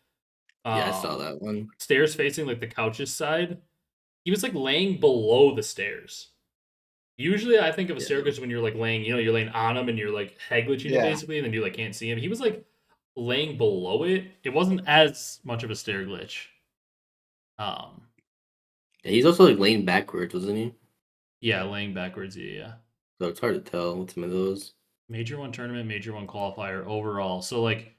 Yeah, I saw that one. Stairs facing like the couch's side. He was like laying below the stairs. Usually, I think of a stair glitch when you're like laying, you're laying on him and you're like head glitching it basically, and then you like can't see him. He was like laying below it. It wasn't as much of a stair glitch. Yeah, he's also like laying backwards, wasn't he? Yeah, laying backwards. Yeah. So it's hard to tell with some of those. Major 1 tournament, Major 1 qualifier overall. So like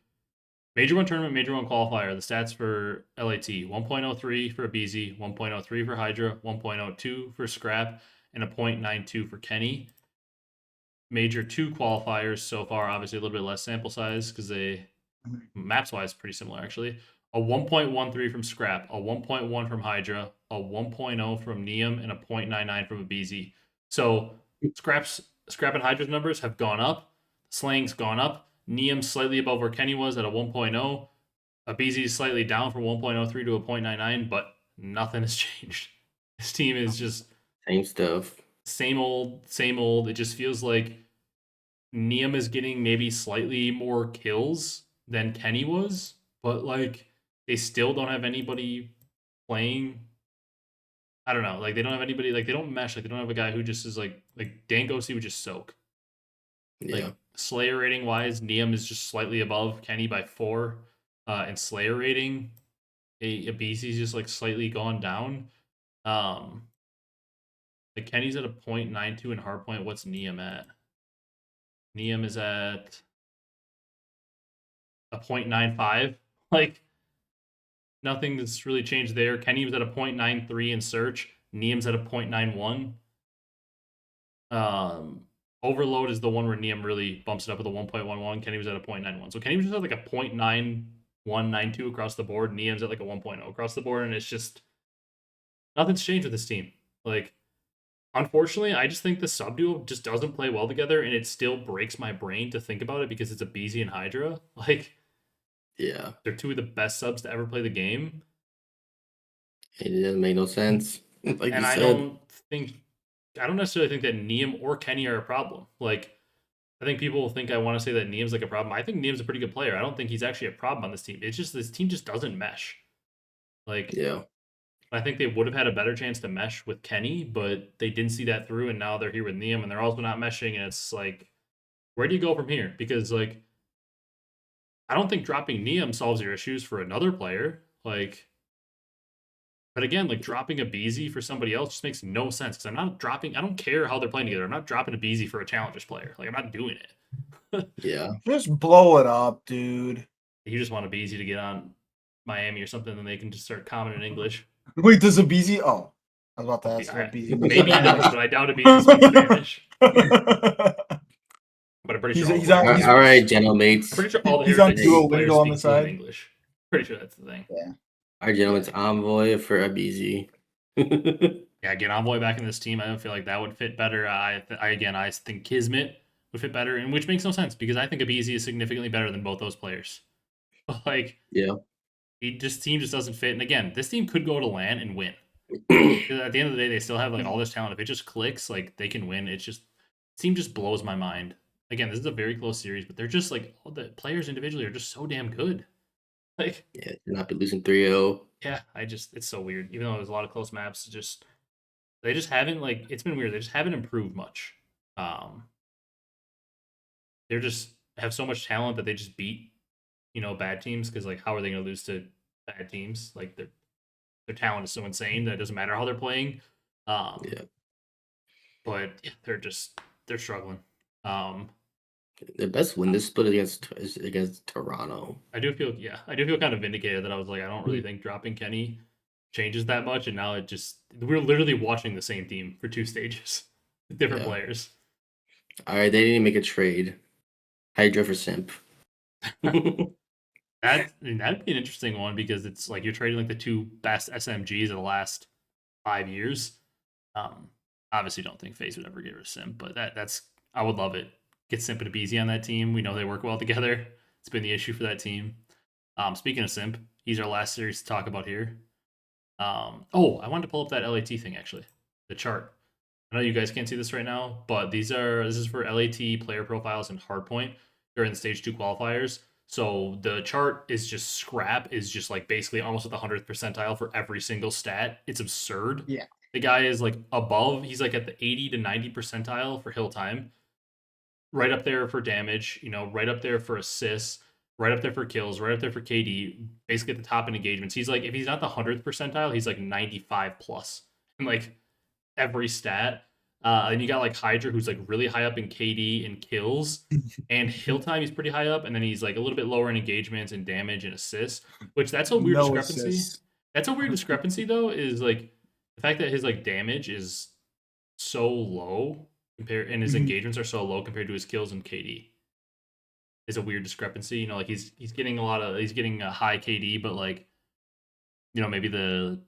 Major 1 tournament, Major 1 qualifier. The stats for LAT: 1.03 for BZ, 1.03 for Hydra, 1.02 for Scrap, and a 0.92 for Kenny. Major 2 qualifiers so far, obviously a little bit less sample size because they maps wise pretty similar actually. A 1.13 from Scrap, a 1.1 from Hydra, a 1.0 from Neum, and a 0.99 from a BZ. So Scrap and Hydra's numbers have gone up. Slang's gone up. Neum's slightly above where Kenny was at a 1.0. A BZ is slightly down from 1.03 to a 0.99, but nothing has changed. This team is just Same stuff. same old, same old. It just feels like Neum is getting maybe slightly more kills than Kenny was, but like they still don't have anybody playing. I don't know. Like they don't have anybody. Like they don't mesh. Like they don't have a guy who just is like Dangosi would just soak. Yeah. Like Slayer rating wise, Neum is just slightly above Kenny by 4. And Slayer rating, a BC is just like slightly gone down. Like Kenny's at a 0.92 in hardpoint. What's Neum at? Neum is at a 0.95. Like nothing that's really changed there. Kenny was at a 0.93 in search. Neum's at a 0.91. Overload is the one where Neum really bumps it up with a 1.11. Kenny was at a 0.91. So Kenny was just at like a 0.9192 across the board. Neum's at like a 1.0 across the board, and it's just nothing's changed with this team. Like, unfortunately, I just think the sub duo just doesn't play well together, and it still breaks my brain to think about it because it's a BZ and Hydra. Like, Yeah. they're two of the best subs to ever play the game. It doesn't make no sense. Like And you I said. don't necessarily think that Neum or Kenny are a problem. Like, I think people think I want to say that Neum's like a problem. I think Neum's a pretty good player. I don't think he's actually a problem on this team. It's just this team just doesn't mesh. Like, Yeah. I think they would have had a better chance to mesh with Kenny, but they didn't see that through, and now they're here with Neum, and they're also not meshing. And it's like, where do you go from here? Because like, I don't think dropping Neum solves your issues for another player. Like, but again, like dropping a BZ for somebody else just makes no sense because I'm not dropping. I don't care how they're playing together. I'm not dropping a BZ for a challengers player. Like I'm not doing it. Yeah. Just blow it up, dude. You just want a BZ to get on Miami or something, then they can just start commenting in English. Wait, does a BZ? Oh, I was about to ask what BZ. Maybe he does, but I doubt a BZ speaks Spanish. But I'm pretty sure All right, gentlemates. I'm pretty sure all the He's on Heritage players Duolingo on the speak fluent side. English. Pretty sure that's the thing. Yeah. Our gentleman's Envoy for a BZ. Yeah, get Envoy back in this team. I don't feel like that would fit better. I think Kismet would fit better, and which makes no sense because I think a BZ is significantly better than both those players. Like, Yeah. team just doesn't fit. And again, this team could go to LAN and win. Because at the end of the day, they still have like all this talent. If it just clicks, like they can win. It's just team just blows my mind. Again, this is a very close series, but they're just like all the players individually are just so damn good. Like, Yeah, not be losing 3-0. yeah, it's so weird. Even though there's a lot of close maps, they just haven't like it's been weird. They just haven't improved much. They're just have so much talent that they just beat, bad teams because like how are they going to lose to bad teams? Like their talent is so insane that it doesn't matter how they're playing. Yeah. But yeah, they're struggling. Their best win this split is against Toronto. I do feel kind of vindicated that I was like, I don't really think dropping Kenny changes that much, and now we're literally watching the same team for 2 stages, different players. All right, they didn't make a trade. Hydra for Simp. That'd be an interesting one because it's like you're trading like the 2 best SMGs of the last 5 years. Obviously, don't think Faze would ever get rid of Simp, but that's I would love it. Get Simp and BZ on that team. We know they work well together. It's been the issue for that team. Speaking of Simp, he's our last series to talk about here. I wanted to pull up that LAT thing actually, the chart. I know you guys can't see this right now, but this is for LAT player profiles and hardpoint during the stage 2 qualifiers. So the chart is just Scrap is just like basically almost at the 100th percentile for every single stat. It's absurd. Yeah. The guy is like above. He's like at the 80 to 90 percentile for hill time. Right up there for damage. Right up there for assists. right up there for kills, right up there for KD, basically at the top in engagements. He's like, if he's not the 100th percentile, he's like 95 plus in like every stat. And you got like Hydra, who's like really high up in KD and kills, and hill time. He's pretty high up, and then he's like a little bit lower in engagements and damage and assists. Which that's a weird No discrepancy. assists. That's a weird discrepancy though. Is like the fact that his like damage is so low compared, and his Mhm. engagements are so low compared to his kills and KD. Is a weird discrepancy. You know, like he's getting a high KD, but like maybe the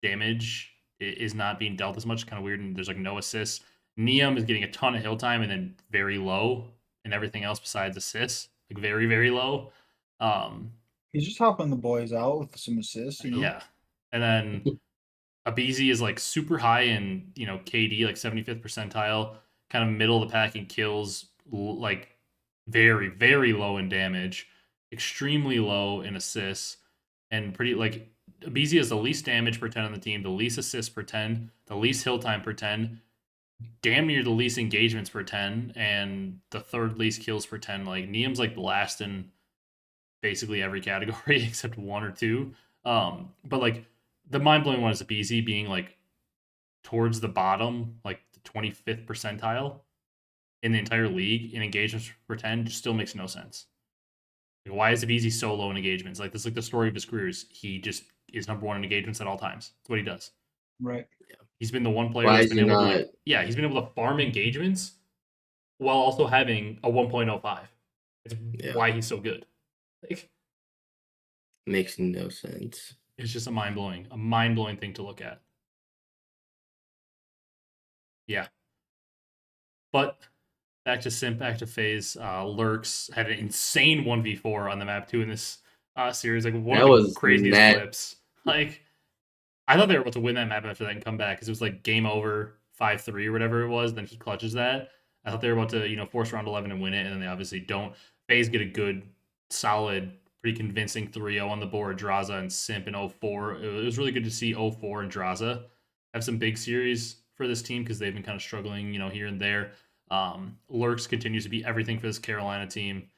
damage is not being dealt as much. Kind of weird, and there's like no assists. Neum is getting a ton of hill time and then very low, and everything else besides assists, like very very low. He's just helping the boys out with some assists, you know. Yeah, and then Abizi is like super high in KD, like 75th percentile, kind of middle of the pack in kills, like very very low in damage, extremely low in assists, and pretty like Abizi has the least damage per 10 on the team, the least assists per 10, the least hill time per 10, damn near the least engagements per 10, and the third least kills per 10. Like Neum's like last in basically every category except one or two. But like the mind blowing one is Abizi being like towards the bottom, like the 25th percentile in the entire league in engagements per 10 just still makes no sense. Like, why is Abizi so low in engagements? Like this is like the story of his career. He just is number one in engagements at all times. That's what he does. Right. He's been the one player Why that's is been he able to not? like, yeah, he's been able to farm engagements while also having a 1.05. It's Yeah. why he's so good. Like, Makes no sense. it's just a mind blowing thing to look at. Yeah. But back to Simp, back to Faze. Lurks had an insane 1v4 on the map too in this series. Like one That of the was craziest mad. clips. Like I thought they were about to win that map after that and come back because it was like game over 5-3 or whatever it was. Then he clutches that. I thought they were about to force round 11 and win it, and then they obviously don't. Faze get a good, solid, pretty convincing 3-0 on the board. Draza and Simp in 04. It was really good to see 04 and Draza have some big series for this team because they've been kind of struggling, here and there. Lurks continues to be everything for this Carolina team.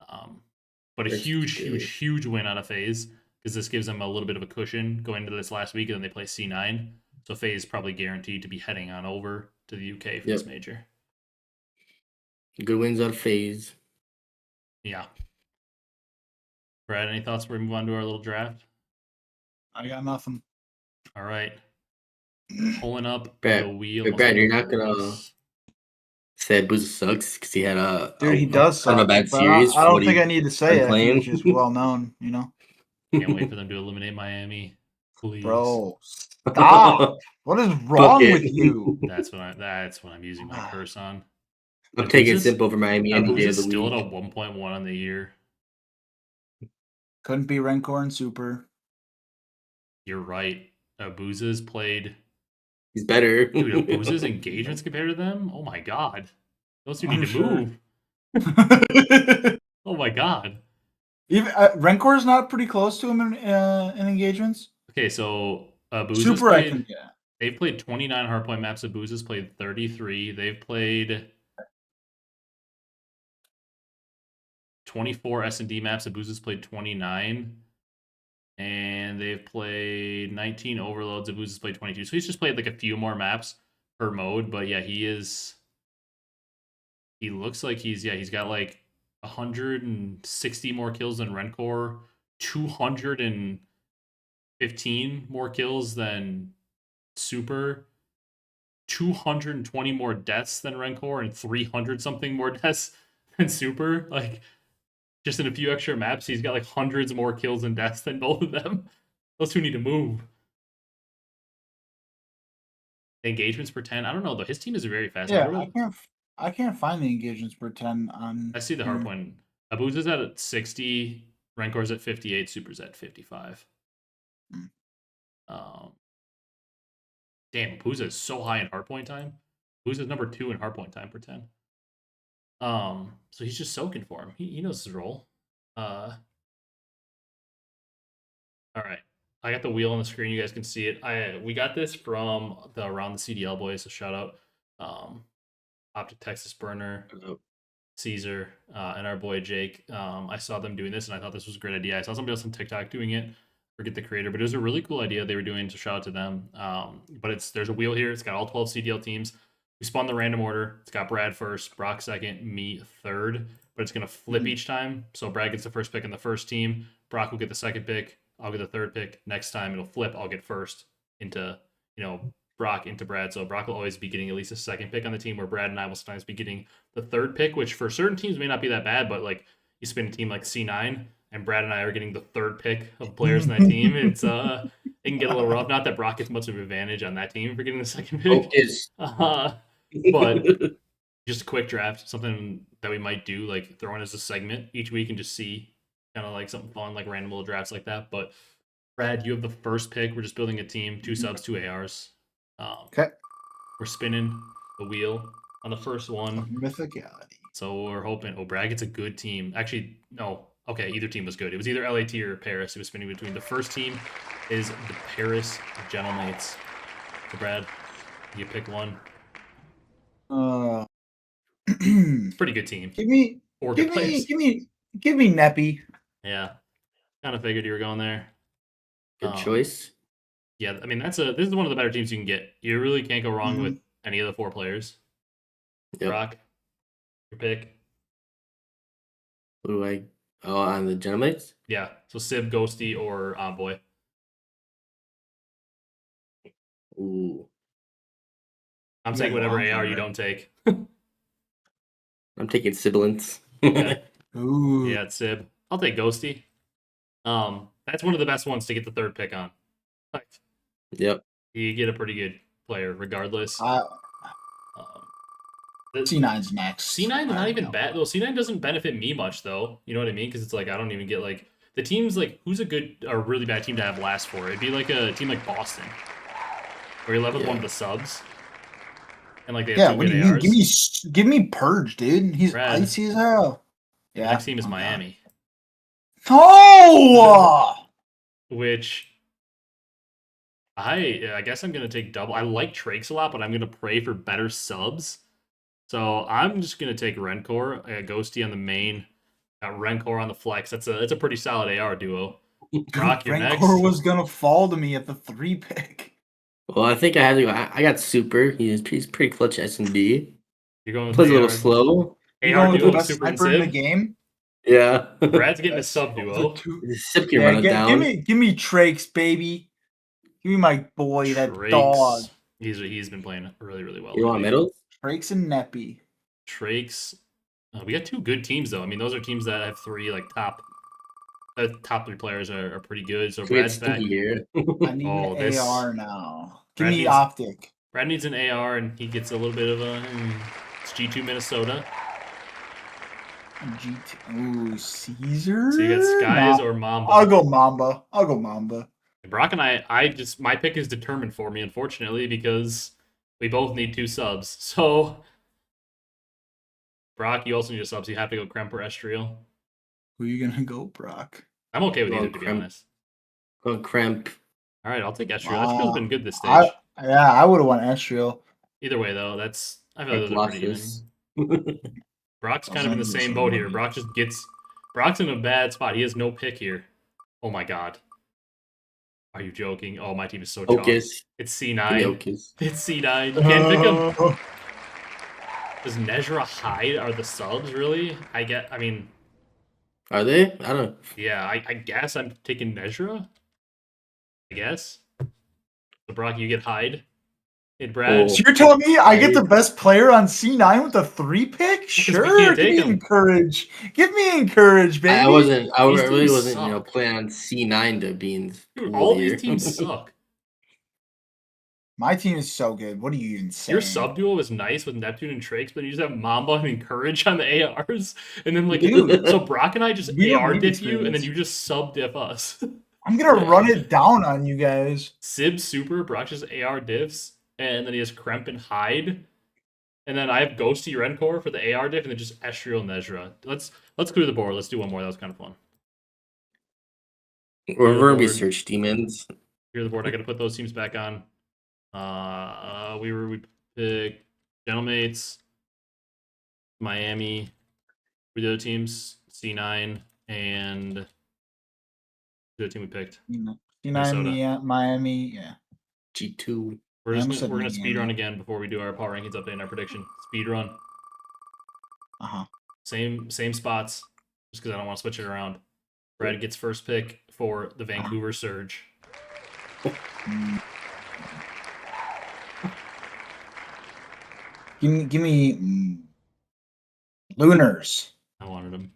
But a Lurks is huge, good. huge, huge win out of Faze because this gives them a little bit of a cushion going into this last week, and then they play C9. So Faze is probably guaranteed to be heading on over to the UK for this major. Good wins out of Faze. Yeah. Brad, any thoughts before we move on to our little draft? I got nothing. All right. Pulling up Brad, the wheel. wait, Brad, you're not gonna say Booza sucks because he had a Dude, he does kind of suck. a bad But series. I don't think I need to say it. I playing? think it's just well known, you know. Can't wait for them to eliminate Miami. Please. Bro, stop. What is wrong it. with you? That's what I'm using my curse on. I'm taking Abuza's- Simp over Miami any day of the still week. at a 1.1 on the year. Couldn't be Rancor and Super. You're right. Abuza's played. He's better. Dude, Abuza's engagements compared to them? Oh my god. Those two need I'm to sure. move. Oh my god. Even Rancor's not pretty close to him in engagements. Okay, so Abuza's Super, played, I can get. They've played 29 hardpoint maps. Abuza's played 33. They've played 24 S&D maps. Abuza's played 29. And they've played 19 overloads. Abuza's played 22. So he's just played like a few more maps per mode. But yeah, he looks like he's got like 160 more kills than Rencor, 215 more kills than Super, 220 more deaths than Rencor, and 300 something more deaths than Super. Like, just in a few extra maps, he's got like hundreds more kills and deaths than both of them. Those two need to move. Engagements per 10. I don't know though. His team is very fast. Yeah, I can't find the engagements per 10 on. I see the hardpoint. Abuza's at 60. Renkor's at 58. Super's at 55. Damn, Abuza is so high in hardpoint time. Abuza's number 2 in hardpoint time per 10. So he's just soaking for him. He knows his role. All right. I got the wheel on the screen. You guys can see it. We got this from the Around the CDL boys. So shout out OpTic Texas Burner. Caesar, and our boy Jake. I saw them doing this, and I thought this was a great idea. I saw somebody else on TikTok doing it. Forget the creator, but it was a really cool idea they were doing. So shout out to them. But there's a wheel here. It's got all 12 CDL teams. We spun the random order. It's got Brad first, Brock second, me third. But it's gonna flip each time. So Brad gets the first pick in the first team. Brock will get the second pick. I'll get the third pick. Next time it'll flip. I'll get first into Brock into Brad. So Brock will always be getting at least a second pick on the team, where Brad and I will sometimes be getting the third pick, which for certain teams may not be that bad, but like you spin a team like C9 and Brad and I are getting the third pick of players in that team. It's it can get a little rough. Not that Brock gets much of an advantage on that team for getting the second pick. But just a quick draft, something that we might do, like throw in as a segment each week and just see kind of like something fun, like random little drafts like that. But Brad, you have the first pick. We're just building a team, 2 subs, 2 ARs. Okay. We're spinning the wheel on the first one. Mythicality. So we're hoping. Oh, Brad gets a good team. Actually, no. Okay, either team was good. It was either LAT or Paris. It was spinning between. The first team is the Paris Gentlemates. So Brad, you pick one. Pretty good team. Give me Neppy. Yeah, kind of figured you were going there. Good choice. Yeah, I mean this is one of the better teams you can get. You really can't go wrong with any of the 4 players. Yep. Brock, your pick. Who do I? Oh, on the Gentlemates? Yeah, so Sib, Ghosty, or Envoy. Ooh. I'm taking whatever AR you don't take. I'm taking sibilance. Okay. Ooh. Yeah, it's Sib. I'll take Ghosty. That's one of the best ones to get the third pick on. Yep. You get a pretty good player regardless. C9's next. C9's not even bad though. C9 doesn't benefit me much though. You know what I mean? Because it's like I don't even get like the teams like who's a good or really bad team to have last for. It'd be like a team like Boston, where you level one of the subs, and like they have 2 good ARs. Give me Purge, dude. He's Brad, icy as hell. Yeah. The next team is Miami. Oh! Which I guess I'm gonna take double. I like Trakes a lot, but I'm gonna pray for better subs. So I'm just gonna take Rencor. I got Ghosty on the main, got Rencor on the flex. That's a pretty solid AR duo. Brock, you're next. Rencor was gonna fall to me at the 3 pick. Well, I think I have to go. I got Super. He's pretty clutch S&D. You're going with plays a little slow. You're going with the best sniper in the game. Yeah. Brad's getting a sub duo. Sip can run it down. Give me Trakes, baby. Give me my boy, that dog. He's been playing really, really well. You want medals? Trakes and Neppy. Trakes. We got 2 good teams though. I mean, those are teams that have 3 like top 3 players are pretty good. So Brad's back here. I need an AR now. Give me OpTic. Brad needs an AR, and he gets a little bit of a. It's G2 Minnesota. G2. Ooh, Caesar. So you got Skies or Mamba. I'll go Mamba. Brock and I my pick is determined for me, unfortunately, because we both need 2 subs. So, Brock, you also need a sub, so you have to go Kremp or Estriel. Who are you gonna go, Brock? I'm okay with either, to be honest. Go Kremp. All right, I'll take Estriel. Estriel's been good this stage. I would have won Estriel. Either way, though, I feel like those are pretty even. Brock's kind of in the same boat here. Brock's in a bad spot. He has no pick here. Oh my god. Are you joking? Oh, my team is so chalk. It's C9. It's C9. You can't pick him. Does Nezra hide? Are the subs really? I mean. Are they? I don't know. Yeah, I guess I'm taking Nezra. I guess. So Brock, you get hide. And Brad. So you're telling me I get the best player on C9 with a 3 pick? Sure. Give me encourage. Give me encourage, baby. I really wasn't, playing on C9 to be Dude, all these teams suck. My team is so good. What are you even saying? Your sub duo is nice with Neptune and Trakes, but you just have Mamba and Encourage on the ARs. And then so Brock and I just AR diff you, and then you just sub diff us. I'm gonna run it down on you guys. Sib Super, Brock just AR diffs. And then he has Kremp and Hide. And then I have Ghosty Rencor for the AR diff, and then just Estriel and Nezra. Let's clear the board. Let's do one more. That was kind of fun. We're going to be search demons. Clear the board. I got to put those teams back on. We picked Gentlemates, Miami, We the other teams, C9 and the other team we picked. C9, Minnesota. Miami, yeah. G2. We're I just almost gonna, said we're gonna speed run Miami. again before we do our power rankings update and our prediction. Speed run. Uh-huh. Same spots, just because I don't want to switch it around. Brad gets first pick for the Vancouver Surge. Mm. Give me Lunars. I wanted him.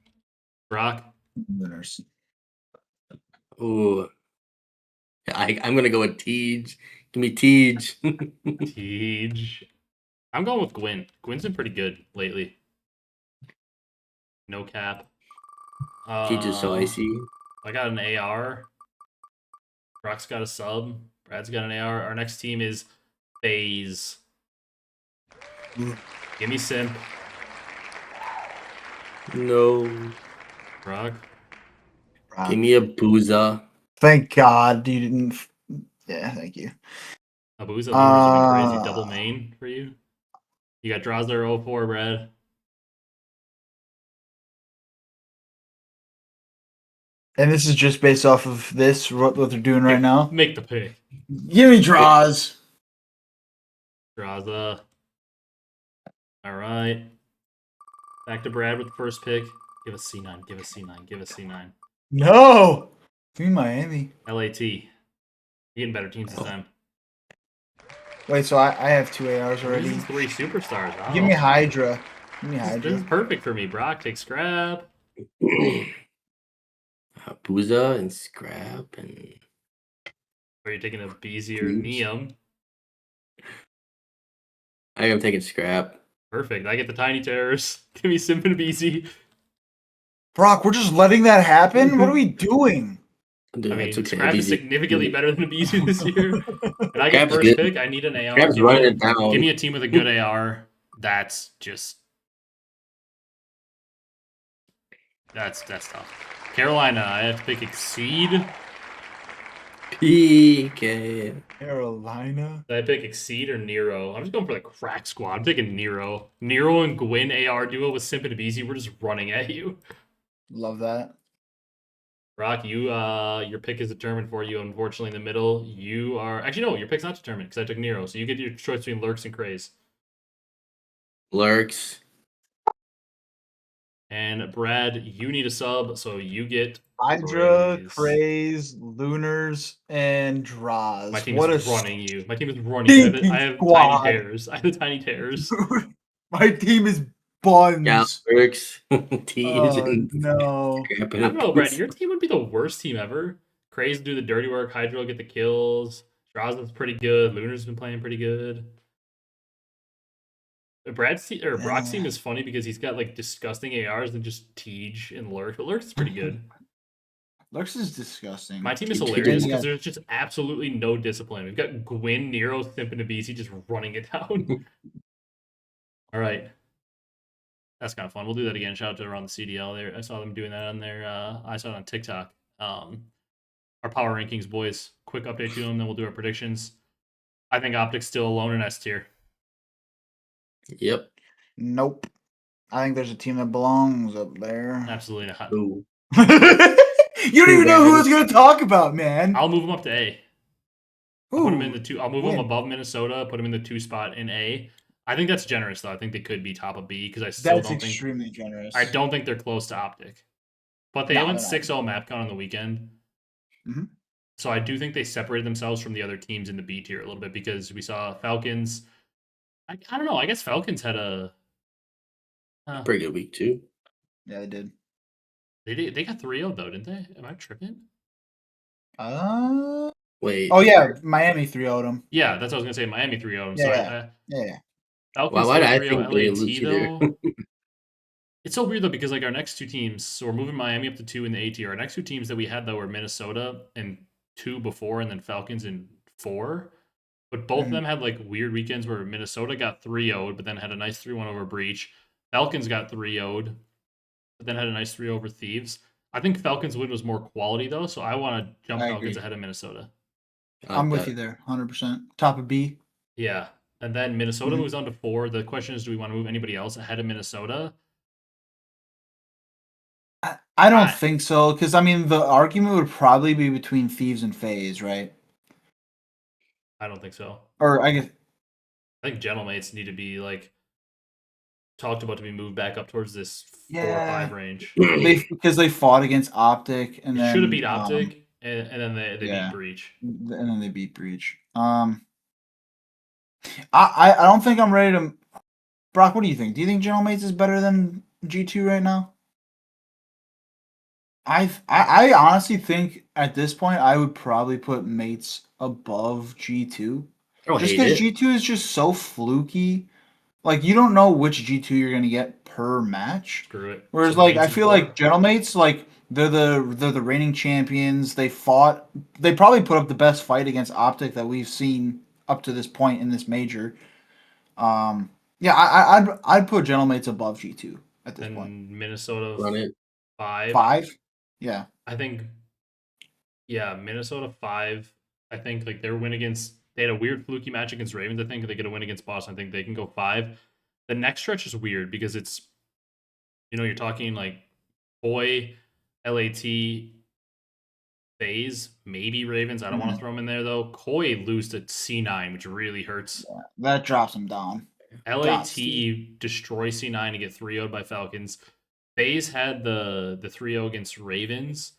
Brock. Lunars. Ooh. I'm gonna go with Tej. Give me Tej. Tej. I'm going with Gwyn. Gwyn's been pretty good lately. No cap. Tej is so icy. I got an AR. Brock's got a sub. Brad's got an AR. Our next team is Faze. Give me Simp. No. Brock. Give me a Booza. Thank God you didn't. Yeah, thank you. Abuza would be crazy double main for you. You got Drozler 04, Brad. And this is just based off of this, what they're doing right now. Make the pick. Give me draws. Draza. All right. Back to Brad with the first pick. Give us C9. Give us C9. Give us C9. No. Give me Miami. LAT. You're getting better teams this time. Wait, so I have 2 ARs already. These 3 superstars. Wow. Give me Hydra. Give me This Hydra. is perfect for me. Brock, take scrap. Booza and Scrap and. Are you taking a BZ or Neum? I am taking Scrap. Perfect. I get the Tiny Terrors. Give me Simp and BZ. Brock, we're just letting that happen? What are we doing? Dude, I mean, that's okay. Scrap is BZ. significantly better than a BZ this year. And I get Scrap's first good. pick. I need an AR. Scrap's running it down. Give me a team with a good AR. That's tough. Carolina, I have to pick Exceed. PK. Carolina. Did I pick Exceed or Nero? I'm just going for the crack squad. I'm taking Nero. Nero and Gwyn AR duo with Simp and BZ. We're just running at you. Love that. Brock, your pick is determined for you. Unfortunately, in the middle, you are actually no. Your pick's not determined because I took Nero. So you get your choice between Lurks and Craze. Lurks. And Brad, you need a sub, so you get Hydra, Craze. Craze, Lunars, and Draws. My team What is a running you. My team is running you. I have squad. tiny tears. I have the tiny tears. My team is buns. Yeah, Lurks. Tej Oh, and no. Scrap I and don't know, Brad. Booza. Your team would be the worst team ever. Craze do the dirty work. Hydra will get the kills. Draza's pretty good. Lunar's been playing pretty good. Brock's team is funny because he's got like disgusting ARs and just Tej and Lurk. But Lurk's pretty good. Lurks is disgusting. My team is Tej hilarious is- because there's just absolutely no discipline. We've got Gwyn, Nero, Simp, and BC just running it down. All right. That's kind of fun. We'll do that again. Shout out to around the CDL there. I saw them doing that on their I saw it on TikTok. Our power rankings, boys. Quick update to them, then we'll do our predictions. I think OpTic's still alone in S tier. Yep. Nope. I think there's a team that belongs up there. Absolutely not. Ooh. You don't even know who I was going to talk about, man. I'll move them up to A. I'll put them in the 2. I'll move them When? above Minnesota. Put them in the 2 spot in A. I think that's generous though. I think they could be top of B because I still That's don't think extremely generous. I don't think they're close to OpTic. But they No, went they're not. 6-0 map count on the weekend. Mhm. So I do think they separated themselves from the other teams in the B tier a little bit because we saw Falcons. I don't know. I guess Falcons had a Pretty good week too. Yeah, they did. They got 3-0 though, didn't they? Am I tripping? Wait. Oh, yeah. Miami 3-0'd them. Yeah, that's what I was gonna say. Miami 3-0. Yeah, So Yeah. Falcons Why did I 3-0 think they lose LAT either? though. It's so weird though because like our next 2 teams, so we're moving Miami up to 2 in the A tier. Our next 2 teams that we had though were Minnesota and 2 before, and then Falcons in 4. But both of them had like weird weekends where Minnesota got 3-0'd, but then had a nice 3-1 over Breach. Falcons got 3-0'd, but then had a nice 3 over Thieves. I think Falcons win was more quality though, so I want to jump I Falcons agree. ahead of Minnesota. I'm with you there, 100%. Top of B. Yeah. And then Minnesota Mhm. moves on to 4. The question is, do we want to move anybody else ahead of Minnesota? I don't I- think so, because I mean the argument would probably be between Thieves and Faze, right? I don't think so. Or I guess I think Gentlemates need to be like talked about to be moved back up towards this 4 or Yeah. 5 range. because they fought against OpTic and They then should have beat OpTic, and then they beat yeah. Breach. and then they beat Breach. I don't think I'm ready to. Brock, what do you think? Do you think Gentlemates is better than G2 right now? I honestly think at this point I would probably put Mates above G2. I don't Just hate because it. G2 is just so fluky. Like you don't know which G2 you're gonna get per match. Screw it. Whereas So like Mates I and feel 4. like Gentlemates, like they're the reigning champions. They probably put up the best fight against OpTic that we've seen up to this point in this major. Yeah, I'd put Gentlemates above G2 at this point. And Minnesota Run it. 5. 5? Yeah. I think, yeah, Minnesota 5. I think like their win against, they had a weird fluky match against Ravens. I think they get a win against Boston. I think they can go 5. The next stretch is weird because it's, you're talking like Boy, LAT, Faze, maybe Ravens. I don't want to throw them in there though. Koi lose to C9, which really hurts. Yeah, that drops them down. LAT Steve. destroy C9 and get 3-0'd by Falcons. Faze had the 3-0 against Ravens.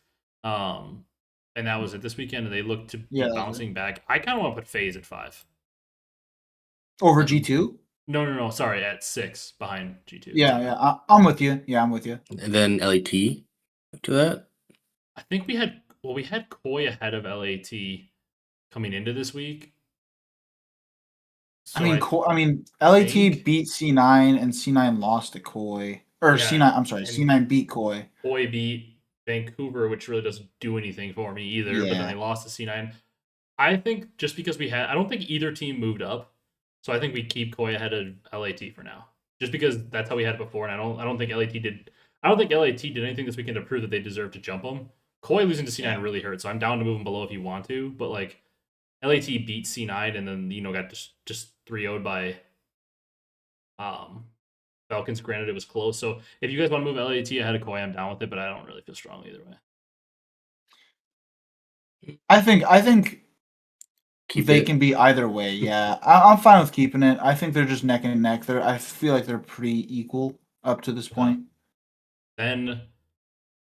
And that was it this weekend, and they looked to be Yeah, bouncing back. I kind of want to put Faze at 5. over G2? No. Sorry, at 6 behind G2. Yeah, yeah. I'm with you. Yeah, I'm with you. And then LAT after that. I think we had Koi ahead of LAT coming into this week. So I mean, LAT think- beat C9 and C9 lost to Koi. Or Yeah, C9, I'm sorry, and- C9 beat Koi. Koi beat Vancouver, which really doesn't do anything for me either. But then Yeah. they lost to C9. I think just because I don't think either team moved up, so I think we keep Koi ahead of LAT for now, just because that's how we had it before, and I don't think LAT did. I don't think LAT did anything this weekend to prove that they deserve to jump them. Koi losing to C9 really hurt, so I'm down to move them below if you want to, but like LAT beat C9 and then got just 3-0'd by Falcons. Granted, it was close, so if you guys want to move LAT ahead of Koi, I'm down with it, but I don't really feel strong either way. I think Keep they it. can be either way. Yeah, I'm fine with keeping it. I think they're just neck and neck. I feel like they're pretty equal up to this point. Then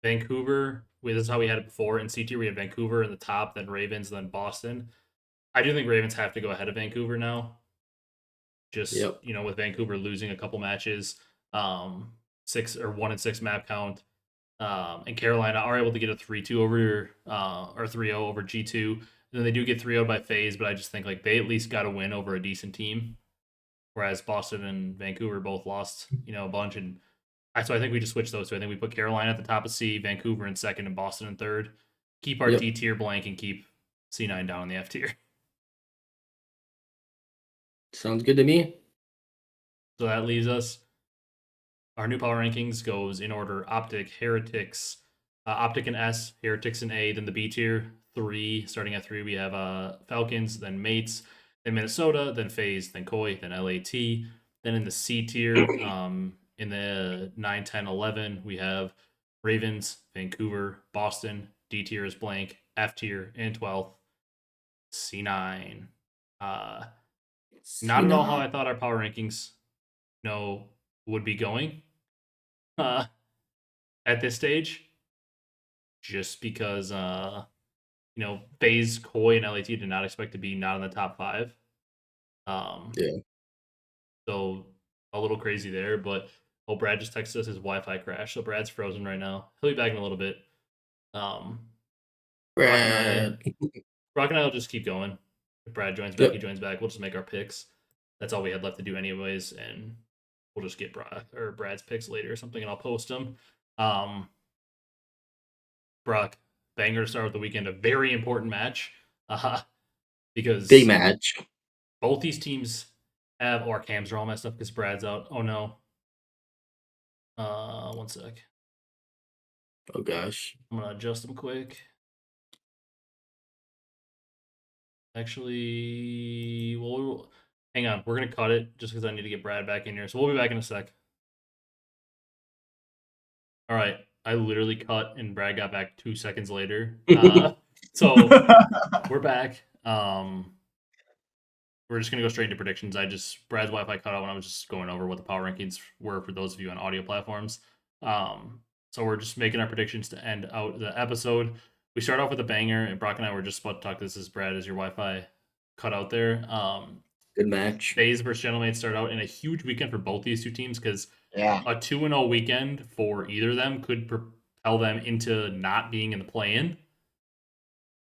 Vancouver, this is how we had it before. In C tier, we had Vancouver in the top, then Ravens, then Boston. I do think Ravens have to go ahead of Vancouver now. Just with Vancouver losing a couple matches, 6 or 1-6 map count, and Carolina are able to get a 3-2 over or 3-0 over G2. And then they do get 3-0 by Faze, but I just think like they at least got a win over a decent team, whereas Boston and Vancouver both lost a bunch. And so I think we just switch those two. I think we put Carolina at the top of C, Vancouver in second, and Boston in third. Keep our D tier blank and keep C9 down in the F tier. Sounds good to me. So that leaves us. Our new power rankings goes in order: OpTic, Heretics, OpTic and S, Heretics and A. Then the B tier 3. Starting at 3, we have Falcons, then Mates, then Minnesota, then Faze, then Koi, then LAT. Then in the C tier, in the 9, 10, 11, we have Ravens, Vancouver, Boston. D tier is blank. F tier in 12th, C9. Not at all how I thought our power rankings would be going at this stage, just because Faze, Koi, and LAT did not expect to be not in the top 5. So a little crazy there, but Brad just texted us his Wi-Fi crashed, so Brad's frozen right now. He'll be back in a little bit. Brad. Brock and I will just keep going. If Brad joins back, he joins back. We'll just make our picks. That's all we had left to do anyways, and we'll just get Brad's picks later or something, and I'll post them. Brock, banger to start with the weekend, a very important match, because Big match. both these teams have our cams are all messed up because Brad's out. Oh no. 1 sec. Oh gosh. I'm gonna adjust them quick. Actually, well, hang on. We're gonna cut it just because I need to get Brad back in here. So we'll be back in a sec. All right. I literally cut and Brad got back 2 seconds later. So we're back. We're just gonna go straight into predictions. Brad's Wi-Fi cut out when I was just going over what the power rankings were for those of you on audio platforms. So we're just making our predictions to end out the episode. We start off with a banger, and Brock and I were just about to talk. This is Brad. Is your Wi-Fi cut out there? Good match. Faze versus Gentleman start out in a huge weekend for both these two teams because Yeah. a 2-0 weekend for either of them could propel them into not being in the play-in.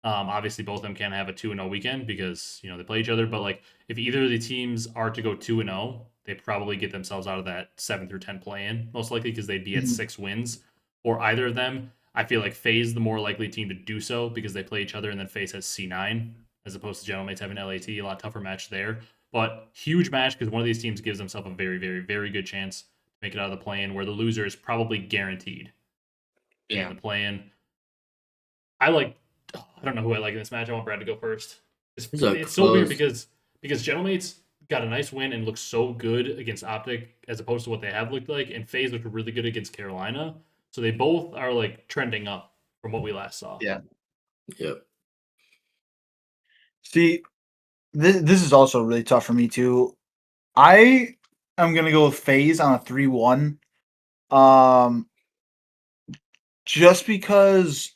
Obviously, both of them can't have a 2-0 weekend because they play each other. But like, if either of the teams are to go 2-0, they probably get themselves out of that 7 through 10 play-in, most likely because they'd be at 6 wins. Or either of them, I feel like Faze the more likely team to do so because they play each other, and then Faze has C9 as opposed to Gentleman's having LAT, a lot tougher match there. But huge match because one of these teams gives themselves a very, very, very good chance to make it out of the play-in, where the loser is probably guaranteed to be in the play-in. I don't know who I like in this match. I want Brad to go first. It's so weird because Gentlemates got a nice win and looks so good against OpTic as opposed to what they have looked like, and Faze looked really good against Carolina. So they both are like trending up from what we last saw. Yeah. Yep. See, this is also really tough for me too. I am gonna go with Faze on a 3-1. Just because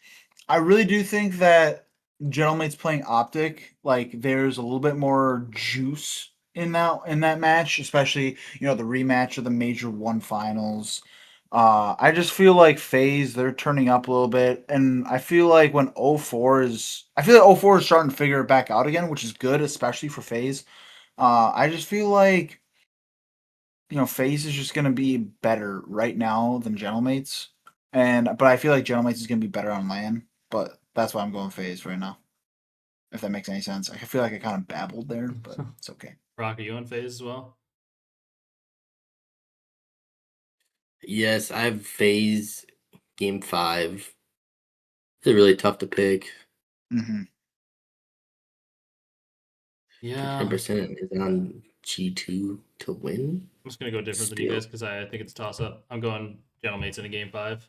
I really do think that Gentleman's playing OpTic, like there's a little bit more juice in that match, especially the rematch of the Major 1 finals. I just feel like Faze, they're turning up a little bit, and I feel like when 04 is starting to figure it back out again, which is good, especially for Faze. I just feel like Faze is just gonna be better right now than Gentlemates. But I feel like Gentlemates is gonna be better on land. But that's why I'm going Faze right now. If that makes any sense. I feel like I kind of babbled there, but it's okay. Brock, are you on Faze as well? Yes, I have Faze game 5. It's really tough to pick. Mm-hmm. Yeah. 10% is on G2 to win. I'm just gonna go different than you guys because I think it's a toss up. I'm going Gentlemates in a game 5.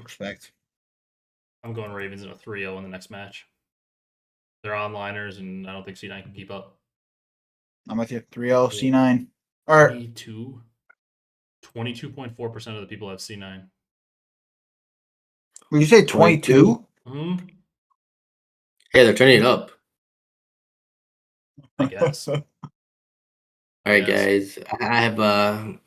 Respect. I'm going Ravens in a 3-0 in the next match. They're onliners, and I don't think C9 can keep up. I'm with you. 3-0 C9. Or 22.4% of the people have C9. Will you say 22? Mm-hmm. Hey, they're turning it up. I guess. All right, guys. I have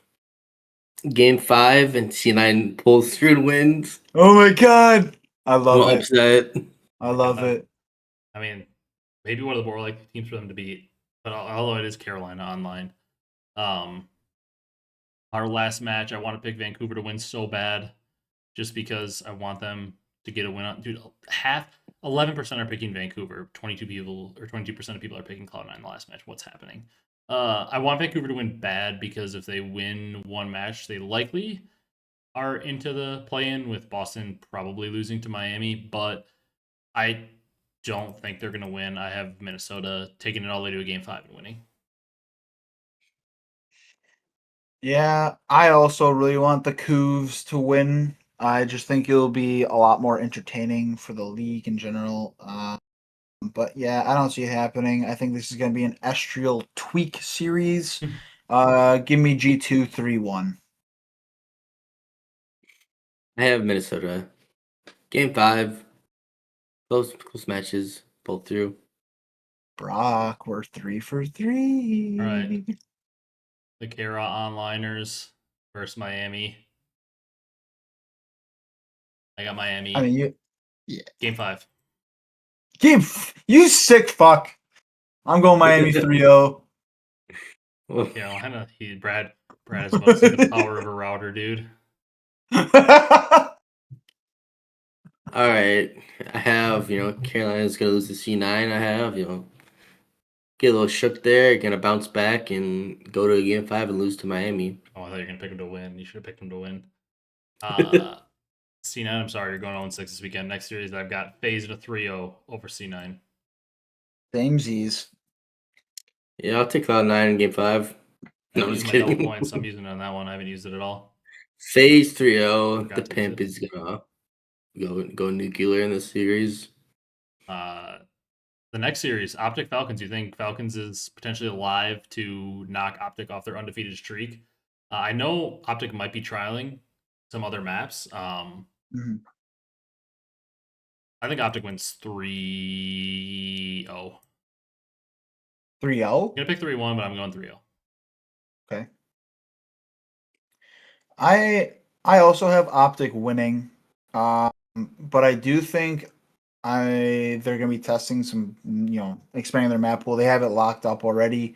game 5 and C9 pulls through and wins. Oh my god. I love it. Upset. I love it. I mean, maybe one of the more likely teams for them to beat, but although it is Carolina online. Our last match, I want to pick Vancouver to win so bad just because I want them to get a win on. Dude, 11% are picking Vancouver. 22% of people are picking Cloud9 in the last match. What's happening? I want Vancouver to win bad because if they win one match, they likely are into the play-in, with Boston probably losing to Miami, but I don't think they're going to win. I have Minnesota taking it all the way to a game 5 and winning. Yeah, I also really want the Cougs to win. I just think it'll be a lot more entertaining for the league in general. But yeah, I don't see it happening. I think this is going to be an Estrial tweak series. Give me G2 3-1. I have Minnesota. Game 5. Close matches. Pulled through. Brock, we're 3 for 3. All right. The Kara onliners versus Miami. I got Miami. I mean, Game 5. You sick fuck. I'm going Miami 3-0. Carolina. Brad is about to see the power of a router, dude. All right. I have, Carolina's going to lose to C9. I have, get a little shook there, going to bounce back and go to game 5 and lose to Miami. Oh, I thought you were going to pick them to win. You should have picked them to win. C9, I'm sorry, you're going 0-6 this weekend. Next series, I've got Faze at a 3-0 over C9. Samesies. Yeah, I'll take Cloud9 in game 5. No, I'm just kidding. Points. I'm using it on that one. I haven't used it at all. Phase 3-0. Forgot The to use pimp it. is gonna go nuclear in this series. The next series, OpTic Falcons. You think Falcons is potentially alive to knock OpTic off their undefeated streak? I know OpTic might be trialing some other maps. Mhm. I think OpTic wins 3-0. 3-0? I'm gonna pick 3-1, but I'm going 3-0. Okay. I also have OpTic winning, but I do think they're gonna be testing some, expanding their map pool. They have it locked up already.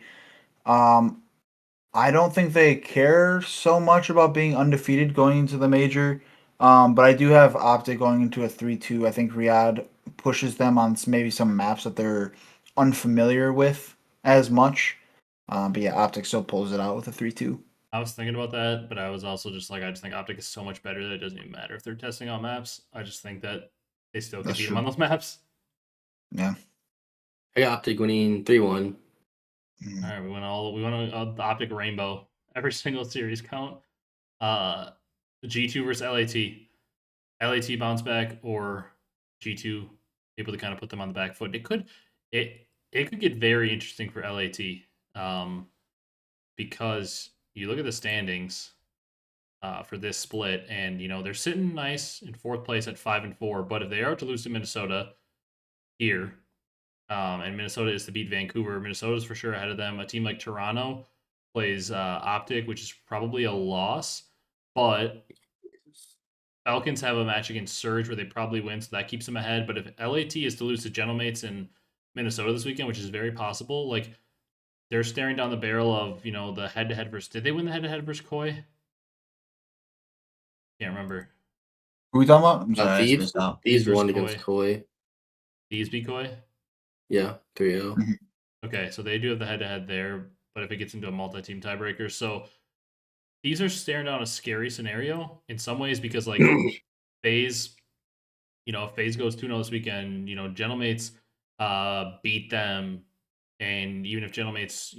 I don't think they care so much about being undefeated going into the major. But I do have OpTic going into a 3-2. I think Riyadh pushes them on maybe some maps that they're unfamiliar with as much. But yeah, OpTic still pulls it out with a 3-2. I was thinking about that, but I was also just like, I just think OpTic is so much better that it doesn't even matter if they're testing out maps. I just think that they still could That's beat them true. on those maps. Yeah. I got OpTic winning 3-1. Mm. All right, we went the OpTic rainbow. Every single series count. G2 versus LAT. LAT bounce back or G2 able to kind of put them on the back foot. It could get very interesting for LAT, because you look at the standings for this split, and they're sitting nice in fourth place at 5-4. But if they are to lose to Minnesota here, and Minnesota is to beat Vancouver, Minnesota's for sure ahead of them. A team like Toronto plays OpTic, which is probably a loss, but Falcons have a match against Surge where they probably win, so that keeps them ahead. But if LAT is to lose to Gentlemates in Minnesota this weekend, which is very possible, like they're staring down the barrel of the head-to-head versus. Did they win the head-to-head versus Koi? Can't remember. Who are we talking about? I'm sorry, I just Thieves. missed out. Thieves versus won against Koi. Thieves beat Koi. Yeah, 3-0. Mhm. Okay, so they do have the head-to-head there, but if it gets into a multi-team tiebreaker, so these are staring down a scary scenario in some ways because like Faze, if Faze goes 2-0 this weekend, Gentlemates beat them, and even if Gentlemates,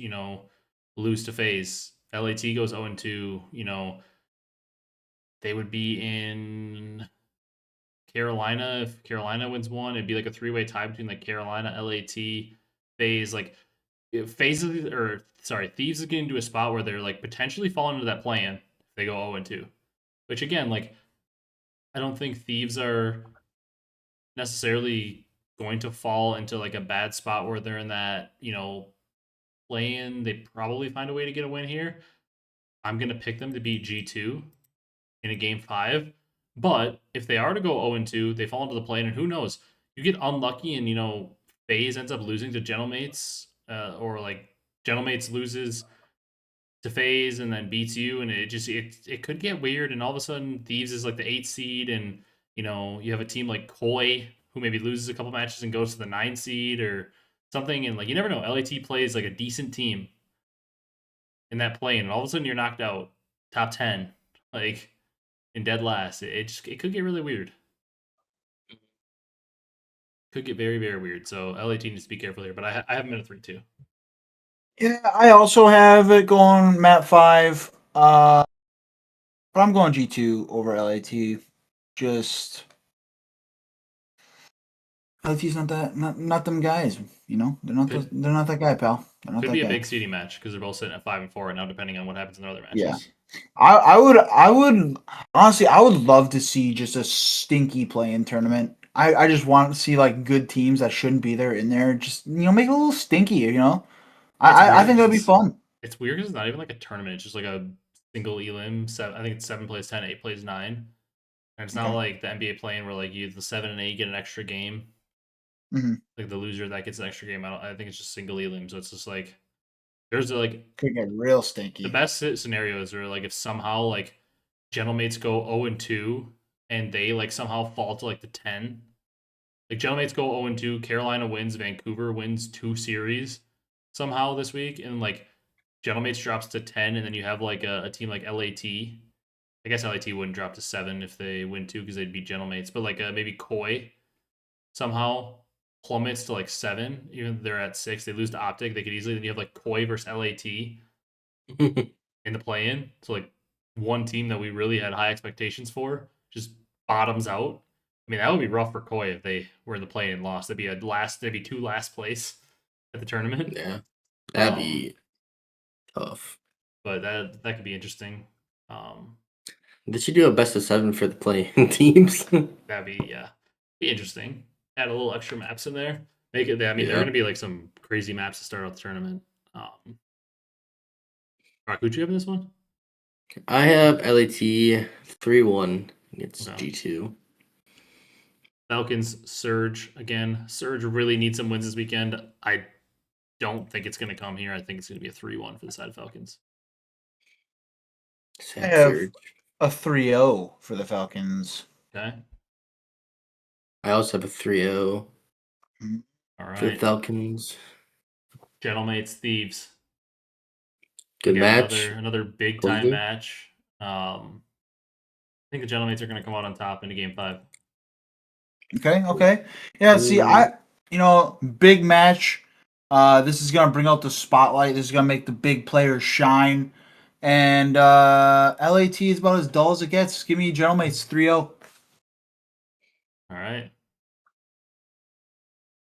lose to Faze, LAT goes 0-2, they would be in Carolina. If Carolina wins one, it'd be like a three-way tie between like Carolina, LAT, Faze. Like Thieves is getting into a spot where they're like potentially falling into that play-in if they go 0-2. Which again, like I don't think Thieves are necessarily going to fall into like a bad spot where they're in that, play-in. They probably find a way to get a win here. I'm gonna pick them to beat G2 in a game 5. But if they are to go 0-2, they fall into the play-in, and who knows? You get unlucky and Faze ends up losing to Gentlemates, or like Gentlemates loses to Faze and then beats you, and it could get weird, and all of a sudden Thieves is like the 8th seed, and you have a team like Koi who maybe loses a couple matches and goes to the 9 seed or something, and like you never know. LAT plays like a decent team in that play, and all of a sudden you're knocked out top 10, like in dead last. It could get really weird. Could get very, very weird. So LAT needs to be careful here, but I have them in a 3-2. Yeah, I also have it going map 5. But I'm going G2 over LAT. Just LAT's not them guys, They're not that guy, pal. They're not Could that be a guy. big seeding match because they're both sitting at 5-4 right now, depending on what happens in their other matches. Yeah. I would honestly, I would love to see just a stinky play-in tournament. I just want to see like good teams that shouldn't be there in there. Just make it a little stinky. I think that'd be fun. It's weird because it's not even like a tournament. It's just like a single elim. I think it's 7 plays 10, 8 plays 9. And it's not like the NBA playing where like the 7 and 8 get an extra game. Mm-hmm. Like the loser that gets an extra game. I think it's just single elim. So it's just like there's like Could get real stinky. the best scenarios are like if somehow like Gentlemates go 0-2 and they like somehow fall to like the 10. Like Gentlemates go 0-2, Carolina wins, Vancouver wins 2 series somehow this week, and like Gentlemates drops to 10, and then you have like a team like LAT. I guess LAT wouldn't drop to 7 if they win 2 because they'd beat Gentlemates, but like maybe Koi somehow plummets to like 7, even if they're at 6. They lose to OpTic. They could easily, then you have like Koi versus LAT in the play-in. So like one team that we really had high expectations for just bottoms out. I mean, that would be rough for Koi if they were in the play and lost. That'd be 2 last place at the tournament. Yeah, that'd be tough. But that could be interesting. They should do a best of 7 for the playing teams. That'd be interesting. Add a little extra maps in there. Make it. I mean, they're Yeah. gonna be like some crazy maps to start out the tournament. Rock, who'd you have in this one? I have LAT 3-1 against Okay. G2. Falcons, Surge again. Surge really needs some wins this weekend. I don't think it's going to come here. I think it's going to be a 3-1 for the side of Falcons. I Sad have Surge. a 3-0 for the Falcons. Okay. I also have a 3-0 All for the right. Falcons. Gentlemates, Thieves. Good Again, match. Another big time Closer. match. I think the Gentlemates are going to come out on top into game 5. Okay. Yeah, see, big match. This is gonna bring out the spotlight. This is gonna make the big players shine. And LAT is about as dull as it gets. Give me Gentlemates 3-0. All right.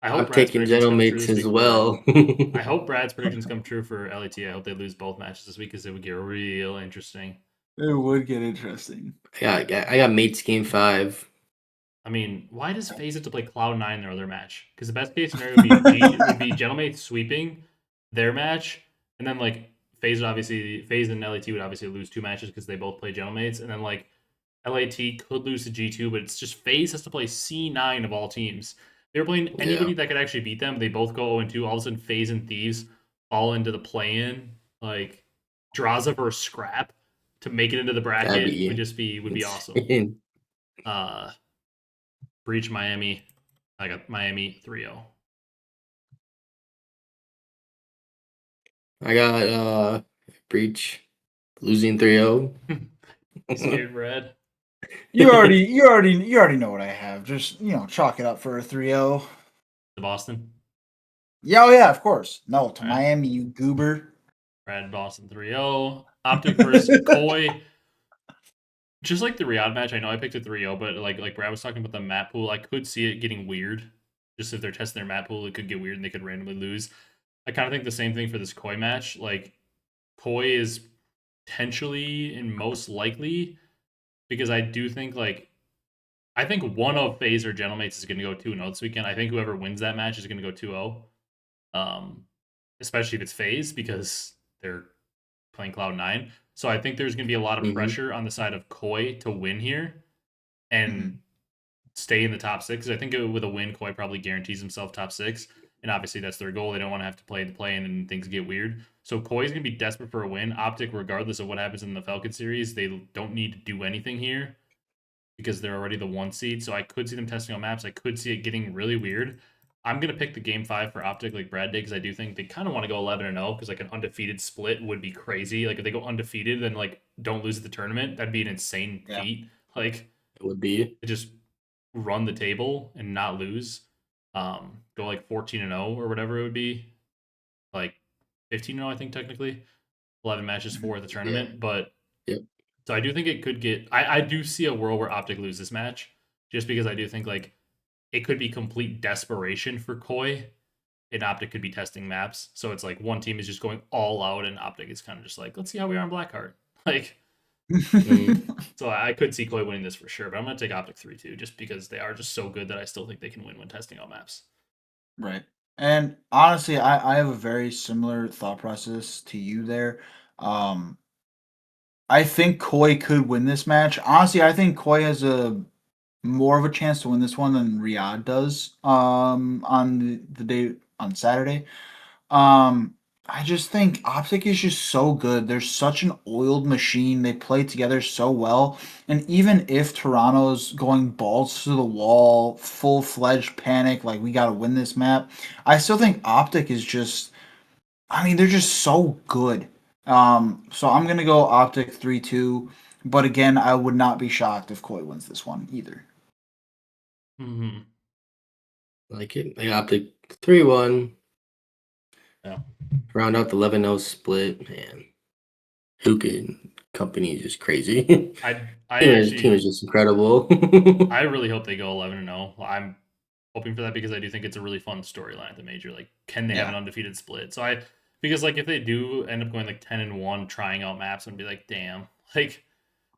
I hope I'm Brad's taking predictions come true Gentlemates this as week well. I hope Brad's predictions come true for LAT. I hope they lose both matches this week because it would get real interesting. It would get interesting. I got Mates game 5. I mean, why does Faze have to play Cloud9 their other match? Because the best case scenario would be Gentlemates sweeping their match, and then like Faze and LAT would obviously lose 2 matches because they both play Gentlemates, and then like LAT could lose to G2, but it's just Faze has to play C9 of all teams. They were playing anybody that could actually beat them. They both go 0-2. All of a sudden, Faze and Thieves fall into the play-in. Like Draza versus Scrap to make it into the bracket would be awesome. Breach Miami. I got Miami 3-0. I got Breach losing 3-0. Scared Brad. You already know what I have. Just chalk it up for a 3-0. The Boston. Yeah, of course. No, to All right. Miami, you goober. Brad Boston 3-0. OpTic versus Koi. Just like the Riyadh match, I know I picked a 3-0, but like Brad was talking about the map pool, I could see it getting weird. Just if they're testing their map pool, it could get weird and they could randomly lose. I kind of think the same thing for this Koi match. Like, Koi is potentially and most likely, because I do think, I think one of Faze or Gentlemates is going to go 2-0 this weekend. I think whoever wins that match is going to go 2-0. Especially if it's Faze, because they're playing Cloud9. So I think there's going to be a lot of pressure on the side of Koi to win here and stay in the top 6. I think with a win, Koi probably guarantees himself top 6. And obviously that's their goal. They don't want to have to play the play-in and things get weird. So Koi's going to be desperate for a win. OpTic, regardless of what happens in the Falcon series, they don't need to do anything here because they're already the 1 seed. So I could see them testing on maps. I could see it getting really weird. I'm going to pick the game 5 for OpTic like Brad did because I do think they kind of want to go 11-0 because like an undefeated split would be crazy. Like if they go undefeated and like don't lose the tournament, that'd be an insane feat. Like it would be to just run the table and not lose. Go like 14-0 or whatever it would be. Like 15-0, I think technically. 11 matches for the tournament. Yeah. But so I do think it could get I do see a world where OpTic loses this match just because I do think like it could be complete desperation for Koi, and OpTic could be testing maps. So it's like one team is just going all out, and OpTic is kind of just like, let's see how we are on Blackheart. Like, so I could see Koi winning this for sure, but I'm going to take OpTic 3-2 just because they are just so good that I still think they can win when testing all maps. Right. And honestly, I have a very similar thought process to you there. I think Koi could win this match. Honestly, I think Koi has more of a chance to win this one than Riyadh does on the day on Saturday. I just think OpTic is just so good. They're such an oiled machine. They play together so well. And even if Toronto's going balls to the wall, full-fledged panic, like we got to win this map, I still think OpTic is just, they're just so good. So I'm going to go OpTic 3-2. But again, I would not be shocked if Koi wins this one either. Like it. I got OpTic 3-1. Yeah. Round out the 11-0 split, man. Huke company is just crazy. I team actually is just incredible. I really hope they go 11-0. I'm hoping for that because I do think it's a really fun storyline at the major. Like, can they have an undefeated split? So because like if they do end up going like 10-1, trying out maps and be like, damn, like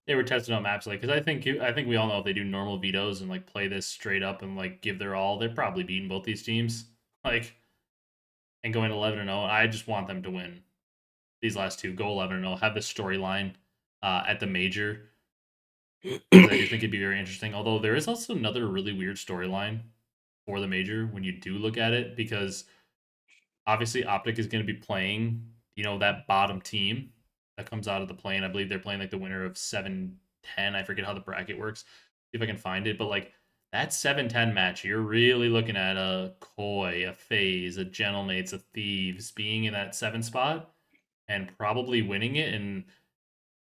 they were testing out maps, like because I think we all know if they do normal vetoes and like play this straight up and like give their all, they're probably beating both these teams. Like, and going 11-0. I just want them to win these last two, go 11-0, have this storyline at the major. Because I do think it'd be very interesting. Although there is also another really weird storyline for the major when you do look at it, because obviously OpTic is going to be playing, that bottom team that comes out of the plane. I believe they're playing like the winner of 7-10. I forget how the bracket works. See if I can find it. But like that 7-10 match, you're really looking at a Koi, a Faze, a Gentlemates, a Thieves being in that 7 spot and probably winning it. And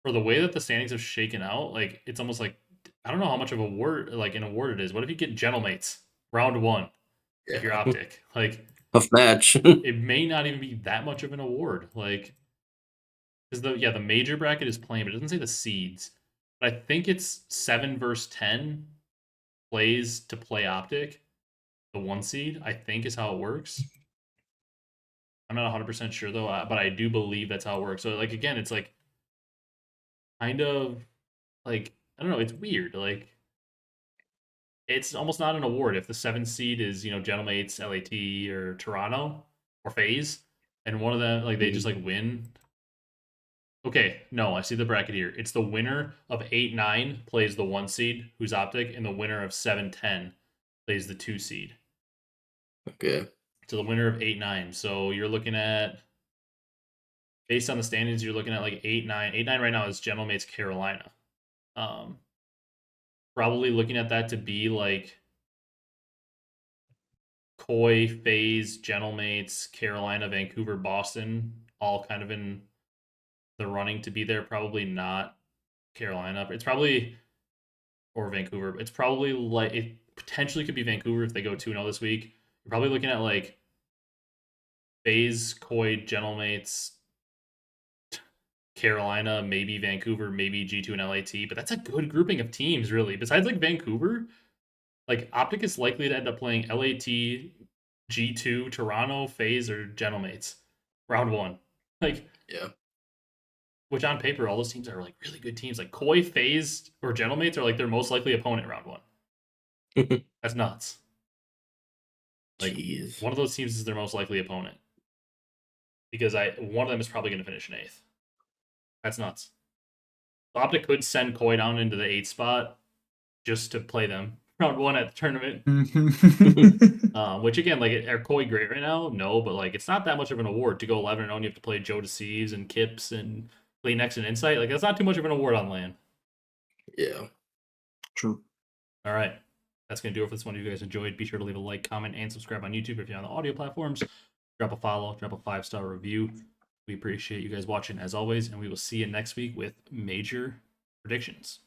for the way that the standings have shaken out, like it's almost like I don't know how much of an award it is. What if you get Gentlemates round 1 if you're OpTic? Like tough match. it may not even be that much of an award. Like because the major bracket is playing, but it doesn't say the seeds. But I think it's 7 versus 10 plays to play OpTic. The 1 seed, I think, is how it works. I'm not 100% sure though, but I do believe that's how it works. So like again, it's like kind of like I don't know, it's weird. Like it's almost not an award if the 7th seed is, Gentlemates, LAT, or Toronto, or Faze, and one of them like they just like win. Okay, no, I see the bracket here. It's the winner of 8-9 plays the 1 seed, who's OpTic, and the winner of 7-10 plays the 2 seed. Okay. So the winner of 8-9. So you're looking at, based on the standings, you're looking at like 8-9. 8-9 right now is Gentlemates Carolina. Probably looking at that to be like Koi, Faze, Gentlemates, Carolina, Vancouver, Boston, all kind of in the running to be there. Probably not Carolina. It's probably, or Vancouver. It's probably like, it potentially could be Vancouver if they go 2-0 this week. You're probably looking at like Faze, Koi, Gentlemates, Carolina, maybe Vancouver, maybe G2 and LAT. But that's a good grouping of teams, really. Besides like Vancouver, like OpTic is likely to end up playing LAT, G2, Toronto, Faze, or Gentlemates round 1. Like, Yeah. which on paper, all those teams are like really good teams. Like Koi, Faze, or Gentlemates are like their most likely opponent round 1. That's nuts. Like Jeez. one of those teams is their most likely opponent because one of them is probably going to finish in 8th. That's nuts. OpTic could send Koi down into the 8th spot just to play them round 1 at the tournament. Which again, like, are Koi great right now? No, but like it's not that much of an award to go 11-0 and you have to play Joe Deceives and Kips and Next and Insight. Like that's not too much of an award on LAN. Yeah. True. All right. That's going to do it for this one. If you guys enjoyed, be sure to leave a like, comment, and subscribe on YouTube. If you're on the audio platforms, drop a follow, drop a 5-star review. We appreciate you guys watching as always, and we will see you next week with major predictions.